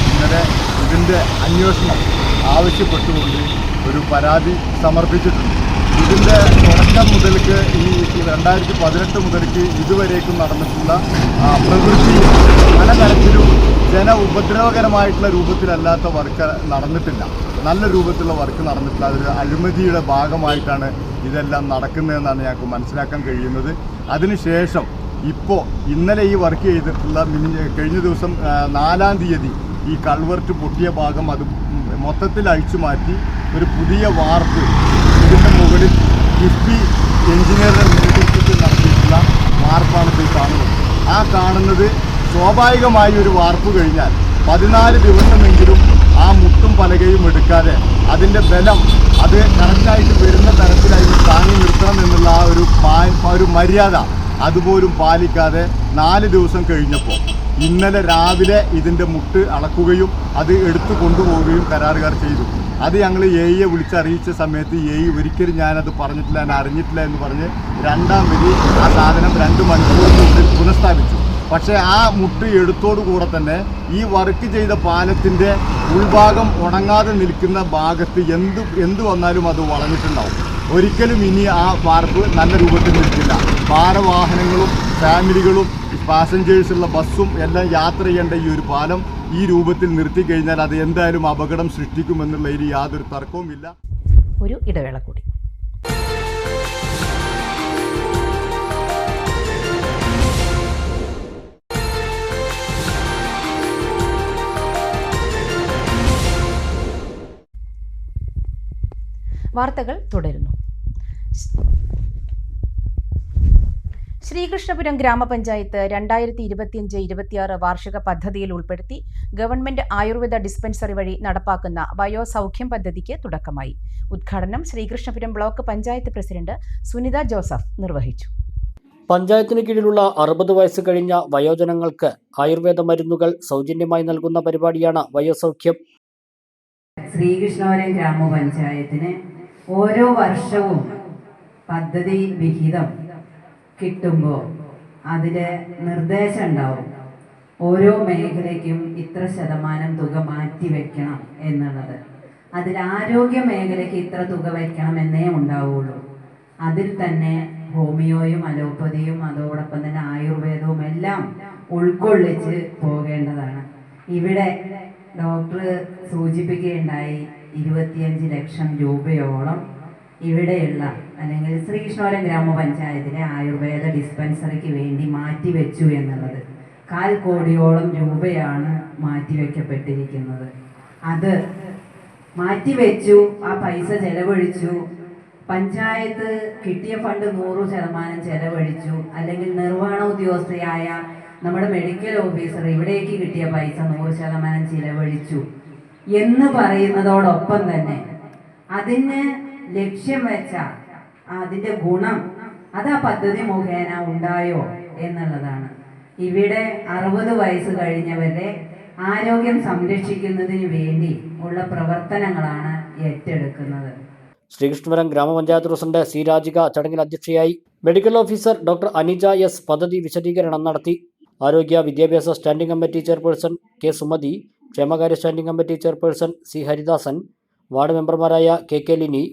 ഇന്നലെ ഇതിൻ്റെ അന്വേഷണം ആവശ്യപ്പെട്ടുകൊണ്ട് ഒരു പരാതി സമർപ്പിച്ചിട്ടുണ്ട്. ഇതിൻ്റെ തുടക്കം മുതൽക്ക് ഈ 2018 മുതൽക്ക് ഇതുവരേക്കും നടന്നിട്ടുള്ള പ്രവൃത്തി പലതരത്തിലും ഉപദ്രവകരമായിട്ടുള്ള രൂപത്തിലല്ലാത്ത വർക്ക് നടന്നിട്ടില്ല. നല്ല രൂപത്തിലുള്ള വർക്ക് നടന്നിട്ടില്ല. അതൊരു അഴിമതിയുടെ ഭാഗമായിട്ടാണ് ഇതെല്ലാം നടക്കുന്നതെന്നാണ് ഞങ്ങൾക്ക് മനസ്സിലാക്കാൻ കഴിയുന്നത്. അതിനുശേഷം ഇപ്പോൾ ഇന്നലെ ഈ വർക്ക് ചെയ്തിട്ടുള്ള കഴിഞ്ഞ ദിവസം 4-ാം തീയതി ഈ കൾവർട്ട് പൊട്ടിയ ഭാഗം അത് മൊത്തത്തിൽ അഴിച്ചു മാറ്റി ഒരു പുതിയ വാർപ്പ് ഇതിൻ്റെ മുകളിൽ കിഫ്ബി എഞ്ചിനീയറുടെ നേതൃത്വത്തിൽ നടത്തിയിട്ടുള്ള വാർപ്പാണ് ഇപ്പോൾ കാണുന്നത്. ആ കാണുന്നത് സ്വാഭാവികമായി ഒരു വാർപ്പ് കഴിഞ്ഞാൽ 14 ദിവസമെങ്കിലും ആ മുട്ടും പലകയും എടുക്കാതെ അതിൻ്റെ ബലം അത് കറക്റ്റായിട്ട് വരുന്ന തരത്തിലായി താങ്ങി നിർത്തണം എന്നുള്ള ആ ഒരു മര്യാദ അതുപോലും പാലിക്കാതെ 4 ദിവസം കഴിഞ്ഞപ്പോൾ ഇന്നലെ രാവിലെ ഇതിൻ്റെ മുട്ട് അളക്കുകയും അത് എടുത്തു കൊണ്ടുപോവുകയും കരാറുകാർ ചെയ്തു. അത് ഞങ്ങൾ എയെ വിളിച്ചറിയിച്ച സമയത്ത് ഒരിക്കലും ഞാനത് പറഞ്ഞിട്ടില്ല, ഞാൻ അറിഞ്ഞിട്ടില്ല എന്ന് പറഞ്ഞ് 2-ാം വരി ആ സാധനം 2 മണിക്കൂറിനുള്ളിൽ പുനഃസ്ഥാപിച്ചു. പക്ഷേ ആ മുട്ട് എടുത്തോടുകൂടെ തന്നെ ഈ വർക്ക് ചെയ്ത പാലത്തിൻ്റെ ഉൾഭാഗം ഉണങ്ങാതെ നിൽക്കുന്ന ഭാഗത്ത് എന്ത് വന്നാലും അത് വളഞ്ഞിട്ടുണ്ടാവും. ഒരിക്കലും ഇനി ആ വാർപ്പ് നല്ല രൂപത്തിൽ നിൽക്കില്ല. ഭാരവാഹനങ്ങളും ഫാമിലികളും പാസഞ്ചേഴ്സുള്ള ബസ്സും എല്ലാം യാത്ര ചെയ്യേണ്ട ഈ ഒരു പാലം ഈ രൂപത്തിൽ നിർത്തി കഴിഞ്ഞാൽ അത് എന്തായാലും അപകടം സൃഷ്ടിക്കുമെന്നുള്ളതിൽ യാതൊരു തർക്കവുമില്ല. ഒരു ഇടവേള കൂടി. വാർത്തകൾ തുടരുന്നു. ശ്രീകൃഷ്ണപുരം ഗ്രാമപഞ്ചായത്ത് 2025-26 വാർഷിക പദ്ധതിയിൽ ഉൾപ്പെടുത്തി ഗവൺമെന്റ് ആയുർവേദ ഡിസ്പെൻസറി വഴി നടപ്പാക്കുന്ന വയോസൗഖ്യം പദ്ധതിക്ക് തുടക്കമായി. ഉദ്ഘാടനം ശ്രീകൃഷ്ണപുരം ബ്ലോക്ക് പഞ്ചായത്ത് പ്രസിഡന്റ് സുനിത ജോസഫ് നിർവഹിച്ചു. പഞ്ചായത്തിന് കീഴിലുള്ള 60 വയസ്സ് കഴിഞ്ഞ വയോജനങ്ങൾക്ക് ആയുർവേദ മരുന്നുകൾ സൗജന്യമായി നൽകുന്ന പരിപാടിയാണ് വയോസൗഖ്യം. ശ്രീകൃഷ്ണപുരം ഗ്രാമപഞ്ചായത്തിന് ഓരോ വർഷവും പദ്ധതി വിഹിതം കിട്ടുമ്പോൾ അതിൽ നിർദ്ദേശം ഉണ്ടാവും. ഓരോ മേഖലയ്ക്കും ഇത്ര ശതമാനം തുക മാറ്റി വെക്കണം എന്നുള്ളത്. അതിൽ ആരോഗ്യ മേഖലയ്ക്ക് ഇത്ര തുക വയ്ക്കണം എന്നേ ഉണ്ടാവുള്ളൂ. അതിൽ തന്നെ ഹോമിയോയും അലോപ്പതിയും അതോടൊപ്പം തന്നെ ആയുർവേദവും എല്ലാം ഉൾക്കൊള്ളിച്ച് പോകേണ്ടതാണ്. ഇവിടെ ഡോക്ടർ സൂചിപ്പിക്കുകയുണ്ടായി 25 ലക്ഷം രൂപയോളം ഇവിടെയുള്ള അല്ലെങ്കിൽ ശ്രീകൃഷ്ണപുരം ഗ്രാമപഞ്ചായത്തിലെ ആയുർവേദ ഡിസ്പെൻസറിക്ക് വേണ്ടി മാറ്റിവെച്ചു എന്നുള്ളത്. 1/4 കോടിയോളം രൂപയാണ് മാറ്റിവെക്കപ്പെട്ടിരിക്കുന്നത്. അത് മാറ്റിവെച്ചു, ആ പൈസ ചെലവഴിച്ചു. പഞ്ചായത്ത് കിട്ടിയ ഫണ്ട് 100% ചെലവഴിച്ചു. അല്ലെങ്കിൽ നിർവഹണ ഉദ്യോഗസ്ഥയായ നമ്മുടെ മെഡിക്കൽ ഓഫീസർ ഇവിടേക്ക് കിട്ടിയ പൈസ 100% ചിലവഴിച്ചു എന്ന് പറയുന്നതോടൊപ്പം തന്നെ അതിന് ലക്ഷ്യം വെച്ച അതിൻ്റെ ഗുണം അത് ആ പദ്ധതി മുഖേന ഉണ്ടായോ എന്നുള്ളതാണ്. ഇവിടെ 60 വയസ്സ് കഴിഞ്ഞവരെ ആരോഗ്യം സംരക്ഷിക്കുന്നതിന് വേണ്ടി ഉള്ള പ്രവർത്തനങ്ങളാണ് ഏറ്റെടുക്കുന്നത്. ശ്രീകൃഷ്ണപുരം ഗ്രാമപഞ്ചായത്ത് പ്രസിഡന്റ് സി രാജിക ചടങ്ങിൽ അധ്യക്ഷയായി. Medical officer doctor Anija S പദ്ധതി വിശദീകരണം നടത്തി. ആരോഗ്യ വിദ്യാഭ്യാസ standing committee chairperson K Sumathi, ക്ഷേമകാര്യ standing committee chairperson C Haridasan, ward മെമ്പർമാരായ K Lini,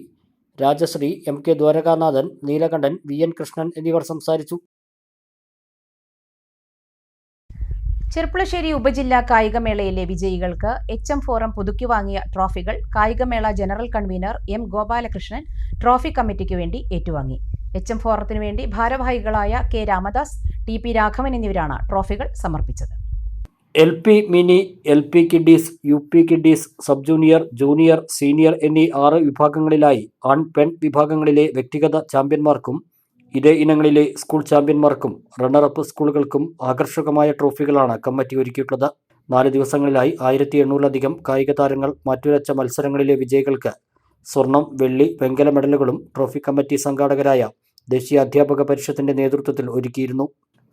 Rajasree, M K Dwarakanathan, Neelakantan, V N Krishnan എന്നിവർ സംസാരിച്ചു. ചെർപ്പുളശ്ശേരി ഉപജില്ലാ കായികമേളയിലെ വിജയികൾക്ക് HM ഫോറം പുതുക്കി വാങ്ങിയ ട്രോഫികൾ കായികമേള general convener M Gopalakrishnan trophy കമ്മിറ്റിക്ക് വേണ്ടി ഏറ്റുവാങ്ങി. HM ഫോറത്തിനു വേണ്ടി ഭാരവാഹികളായ കെ രാമദാസ്, TP രാഘവൻ എന്നിവരാണ് ട്രോഫികൾ സമർപ്പിച്ചത്. LP mini, LP kiddies, UP kiddies, sub junior, junior, senior എന്നീ 6 വിഭാഗങ്ങളിലായി ആൺ പെൺ വിഭാഗങ്ങളിലെ വ്യക്തിഗത ചാമ്പ്യന്മാർക്കും ഇതേ ഇനങ്ങളിലെ സ്കൂൾ ചാമ്പ്യന്മാർക്കും റണ്ണറപ്പ് സ്കൂളുകൾക്കും ആകർഷകമായ ട്രോഫികളാണ് കമ്മിറ്റി ഒരുക്കിയിട്ടുള്ളത്. 4 ദിവസങ്ങളിലായി 1800-ലധികം കായിക താരങ്ങൾ മാറ്റുരച്ച മത്സരങ്ങളിലെ വിജയികൾക്ക് സ്വർണം, വെള്ളി, വെങ്കല മെഡലുകളും ട്രോഫി കമ്മിറ്റി സംഘാടകരായ ദേശീയ അധ്യാപക പരിഷത്തിന്റെ നേതൃത്വത്തിൽ ഒരുക്കിയിരുന്നു.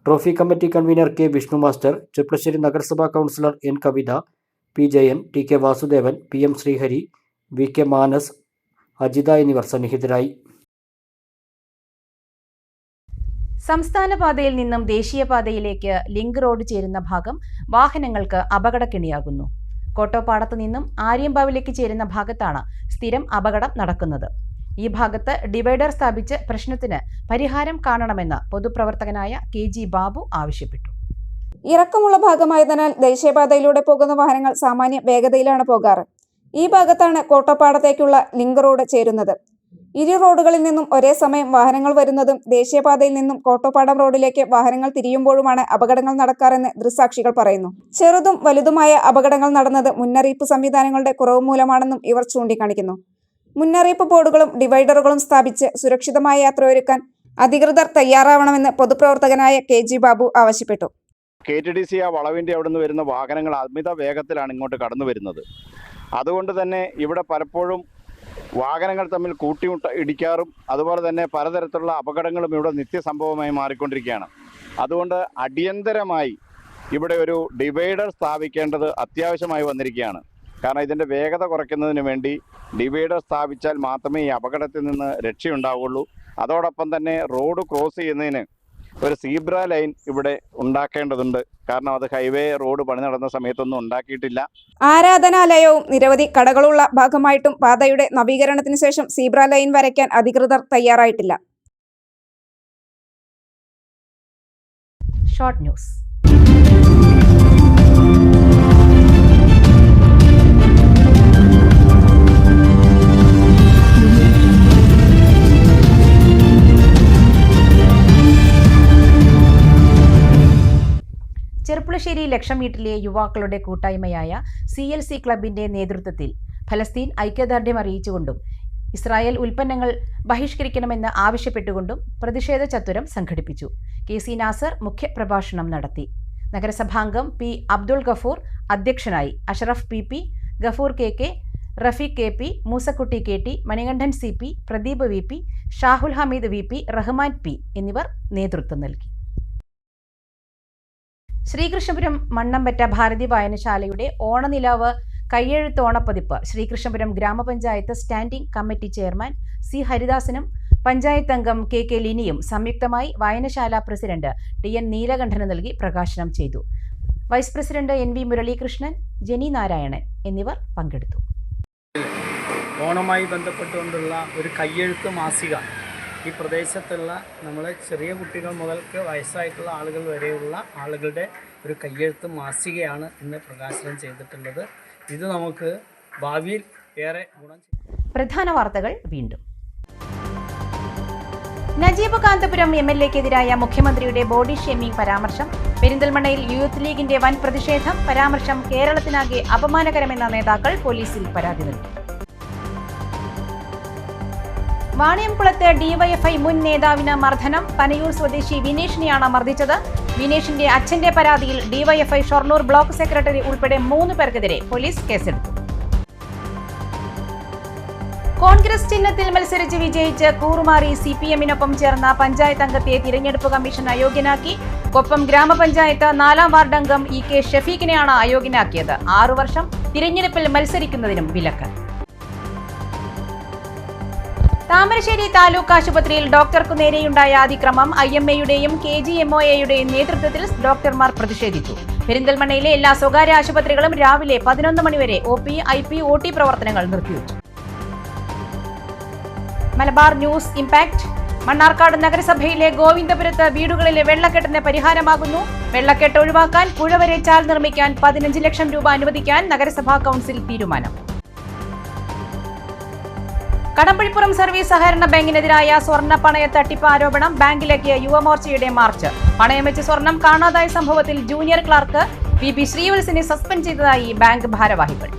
Trophy committee convener K Vishnu master, Cherpulassery നഗരസഭാ councillor N Kavitha, P Jayan, TK Vasudevan, PM Sreehari, VK Manas, Ajitha എന്നിവർ സന്നിഹിതരായി. സംസ്ഥാന പാതയിൽ നിന്നും ദേശീയപാതയിലേക്ക് ലിങ്ക് റോഡ് ചേരുന്ന ഭാഗം വാഹനങ്ങൾക്ക് അപകടക്കെണിയാകുന്നു. കോട്ടോപ്പാടത്ത് നിന്നും ആര്യമ്പാവിലേക്ക് ചേരുന്ന ഭാഗത്താണ് സ്ഥിരം അപകടം നടക്കുന്നത്. ഈ ഭാഗത്ത് ഡിവൈഡർ സ്ഥാപിച്ച് പ്രശ്നത്തിന് പരിഹാരം കാണണമെന്ന് പൊതുപ്രവർത്തകനായ KG ബാബു ആവശ്യപ്പെട്ടു. ഇറക്കമുള്ള ഭാഗമായതിനാൽ ദേശീയപാതയിലൂടെ പോകുന്ന വാഹനങ്ങൾ സാമാന്യ വേഗതയിലാണ് പോകാറ്. ഈ ഭാഗത്താണ് കോട്ടപ്പാടത്തേക്കുള്ള ലിങ്ക് റോഡ് ചേരുന്നത്. ഇരു റോഡുകളിൽ നിന്നും ഒരേ സമയം വാഹനങ്ങൾ വരുന്നതും ദേശീയപാതയിൽ നിന്നും കോട്ടപ്പാടം റോഡിലേക്ക് വാഹനങ്ങൾ തിരിയുമ്പോഴുമാണ് അപകടങ്ങൾ നടക്കാറെന്ന് ദൃക്സാക്ഷികൾ പറയുന്നു. ചെറുതും വലുതുമായ അപകടങ്ങൾ നടന്നത് മുന്നറിയിപ്പ് സംവിധാനങ്ങളുടെ കുറവ് മൂലമാണെന്നും ഇവർ ചൂണ്ടിക്കാണിക്കുന്നു. മുന്നറിയിപ്പ് ബോർഡുകളും ഡിവൈഡറുകളും സ്ഥാപിച്ച് സുരക്ഷിതമായ യാത്രയൊരുക്കാൻ അധികൃതർ തയ്യാറാവണമെന്ന് പൊതുപ്രവർത്തകനായ KG ബാബു ആവശ്യപ്പെട്ടു. KTDC ആ വളവിൻ്റെ അവിടെ നിന്ന് വരുന്ന വാഹനങ്ങൾ അമിത വേഗത്തിലാണ് ഇങ്ങോട്ട് കടന്നു വരുന്നത്. അതുകൊണ്ട് തന്നെ ഇവിടെ പലപ്പോഴും വാഹനങ്ങൾ തമ്മിൽ ഇടിക്കാറും അതുപോലെ തന്നെ പലതരത്തിലുള്ള അപകടങ്ങളും ഇവിടെ നിത്യസംഭവമായി മാറിക്കൊണ്ടിരിക്കുകയാണ്. അതുകൊണ്ട് അടിയന്തരമായി ഇവിടെ ഒരു ഡിവൈഡർ സ്ഥാപിക്കേണ്ടത് അത്യാവശ്യമായി വന്നിരിക്കുകയാണ്. കാരണം ഇതിൻ്റെ വേഗത കുറയ്ക്കുന്നതിന് വേണ്ടി ഡിവൈഡർ സ്ഥാപിച്ചാൽ മാത്രമേ ഈ അപകടത്തിൽ നിന്ന് രക്ഷയുണ്ടാവുള്ളൂ. അതോടൊപ്പം തന്നെ റോഡ് ക്രോസ് ചെയ്യുന്നതിന് ഒരു സീബ്ര ലൈൻ ഇവിടെ ഉണ്ടാക്കേണ്ടതുണ്ട്. കാരണം അത് ഹൈവേ റോഡ് പണി നടന്ന സമയത്തൊന്നും ഉണ്ടാക്കിയിട്ടില്ല. ആരാധനാലയവും നിരവധി കടകളുള്ള ഭാഗമായിട്ടും പാതയുടെ നവീകരണത്തിന് ശേഷം സീബ്ര ലൈൻ വരയ്ക്കാൻ അധികൃതർ തയ്യാറായിട്ടില്ല. Short news. ചെർപ്പുളശ്ശേരി ലക്ഷം വീട്ടിലെ യുവാക്കളുടെ കൂട്ടായ്മയായ CLC ക്ലബിന്റെ നേതൃത്വത്തിൽ ഫലസ്തീൻ ഐക്യദാർഢ്യം അറിയിച്ചുകൊണ്ടും ഇസ്രായേൽ ഉൽപ്പന്നങ്ങൾ ബഹിഷ്കരിക്കണമെന്ന് ആവശ്യപ്പെട്ടുകൊണ്ടും പ്രതിഷേധ ചത്തുരം സംഘടിപ്പിച്ചു. KC നാസർ മുഖ്യപ്രഭാഷണം നടത്തി. നഗരസഭാംഗം P അബ്ദുൾ ഗഫൂർ അധ്യക്ഷനായി. Ashraf PP, Gafoor KK, Rafeeq KP, Moosakutty KT, Manikandan CP, Pradeep VP, Shahul Hameed VP, Rahman P എന്നിവർ നേതൃത്വം നൽകി. ശ്രീകൃഷ്ണപുരം മണ്ണമ്പറ്റ ഭാരതി വായനശാലയുടെ ഓണനിലാവ് കയ്യെഴുത്ത് ഓണപ്പതിപ്പ് ശ്രീകൃഷ്ണപുരം ഗ്രാമപഞ്ചായത്ത് സ്റ്റാൻഡിംഗ് കമ്മിറ്റി ചെയർമാൻ C ഹരിദാസനും പഞ്ചായത്ത് അംഗം KK ലിനിയും സംയുക്തമായി വായനശാല പ്രസിഡന്റ് TN നീലകണ്ഠന് നൽകി പ്രകാശനം ചെയ്തു. Vice president NV Muralikrishnan, Jeni Narayanan എന്നിവർ പങ്കെടുത്തു. ഓണവുമായി ബന്ധപ്പെട്ടുകൊണ്ടുള്ള ഒരു കയ്യെഴുത്ത് മാസിക ഈ പ്രദേശത്തുള്ള നമ്മളെ ചെറിയ കുട്ടികൾ മുതൽക്ക് വയസ്സായിട്ടുള്ള ആളുകൾ വരെയുള്ള ആളുകളുടെ ഒരു കയ്യെഴുത്ത് മാസികയാണ് ഇന്ന് പ്രകാശനം ചെയ്തിട്ടുള്ളത്. ഇത് നമുക്ക് ഭാവിയിൽ ഏറെ ഗുണം ചെയ്യും. പ്രധാന വാർത്തകൾ വീണ്ടും. നജീബ് കാന്തപുരം MLAക്കെതിരായ മുഖ്യമന്ത്രിയുടെ ബോഡി ഷേമിംഗ് പരാമർശം. പെരിന്തൽമണ്ണയിൽ യൂത്ത് ലീഗിന്റെ വൻ പ്രതിഷേധം. പരാമർശം കേരളത്തിനാകെ അപമാനകരമെന്ന നേതാക്കൾ പോലീസിൽ പരാതി നൽകി. വാണിയംകുളത്ത് DYFI മുൻ നേതാവിന് മർദ്ദനം. പനയൂർ സ്വദേശി വിനേഷിനെയാണ് മർദ്ദിച്ചത്. വിനേഷിന്റെ അച്ഛന്റെ പരാതിയിൽ DYFI ഷൊർണൂർ ബ്ലോക്ക് സെക്രട്ടറി ഉൾപ്പെടെ 3 പേർക്കെതിരെ പോലീസ് കേസെടുത്തു. കോൺഗ്രസ് ചിഹ്നത്തിൽ മത്സരിച്ച് വിജയിച്ച് കൂറുമാറി CPM-നൊപ്പം ചേർന്ന പഞ്ചായത്ത് അംഗത്തെ തിരഞ്ഞെടുപ്പ് കമ്മീഷൻ അയോഗ്യനാക്കി. കൊപ്പം ഗ്രാമപഞ്ചായത്ത് 4ാം വാർഡ് അംഗം EK ഷഫീഖിനെയാണ് അയോഗ്യനാക്കിയത്. 6 വർഷം തിരഞ്ഞെടുപ്പിൽ മത്സരിക്കുന്നതിനും വിലക്ക്. താമരശ്ശേരി താലൂക്ക് ആശുപത്രിയിൽ ഡോക്ടർക്കു നേരെയുണ്ടായ അതിക്രമം IMA-യുടെയും KGMOA-യുടെയും നേതൃത്വത്തിൽ ഡോക്ടർമാർ പ്രതിഷേധിച്ചു. പെരിന്തൽമണ്ണയിലെ എല്ലാ സ്വകാര്യ ആശുപത്രികളും രാവിലെ 11 മണിവരെ OP, IP, OT പ്രവർത്തനങ്ങൾ നിർത്തിവച്ചു. Malabar news impact. മണ്ണാർക്കാട് നഗരസഭയിലെ ഗോവിന്ദപുരത്ത് വീടുകളിലെ വെള്ളക്കെട്ടിന് പരിഹാരമാകുന്നു. വെള്ളക്കെട്ട് ഒഴിവാക്കാൻ പുഴ വരെ ചാൽ നിർമ്മിക്കാൻ 15 ലക്ഷം രൂപ അനുവദിക്കാൻ നഗരസഭാ കൗൺസിൽ തീരുമാനം. കടമ്പഴിപ്പുറം സർവീസ് സഹകരണ ബാങ്കിനെതിരായ സ്വർണ്ണ പണയ തട്ടിപ്പ് ആരോപണം. ബാങ്കിലേക്ക് യുവമോർച്ചയുടെ മാർച്ച്. പണയം വെച്ച് സ്വർണം കാണാതായ സംഭവത്തിൽ ജൂനിയർ ക്ലാർക്ക് VP ശ്രീവത്സനെ സസ്പെൻഡ് ചെയ്തതായി ബാങ്ക് ഭാരവാഹികൾ.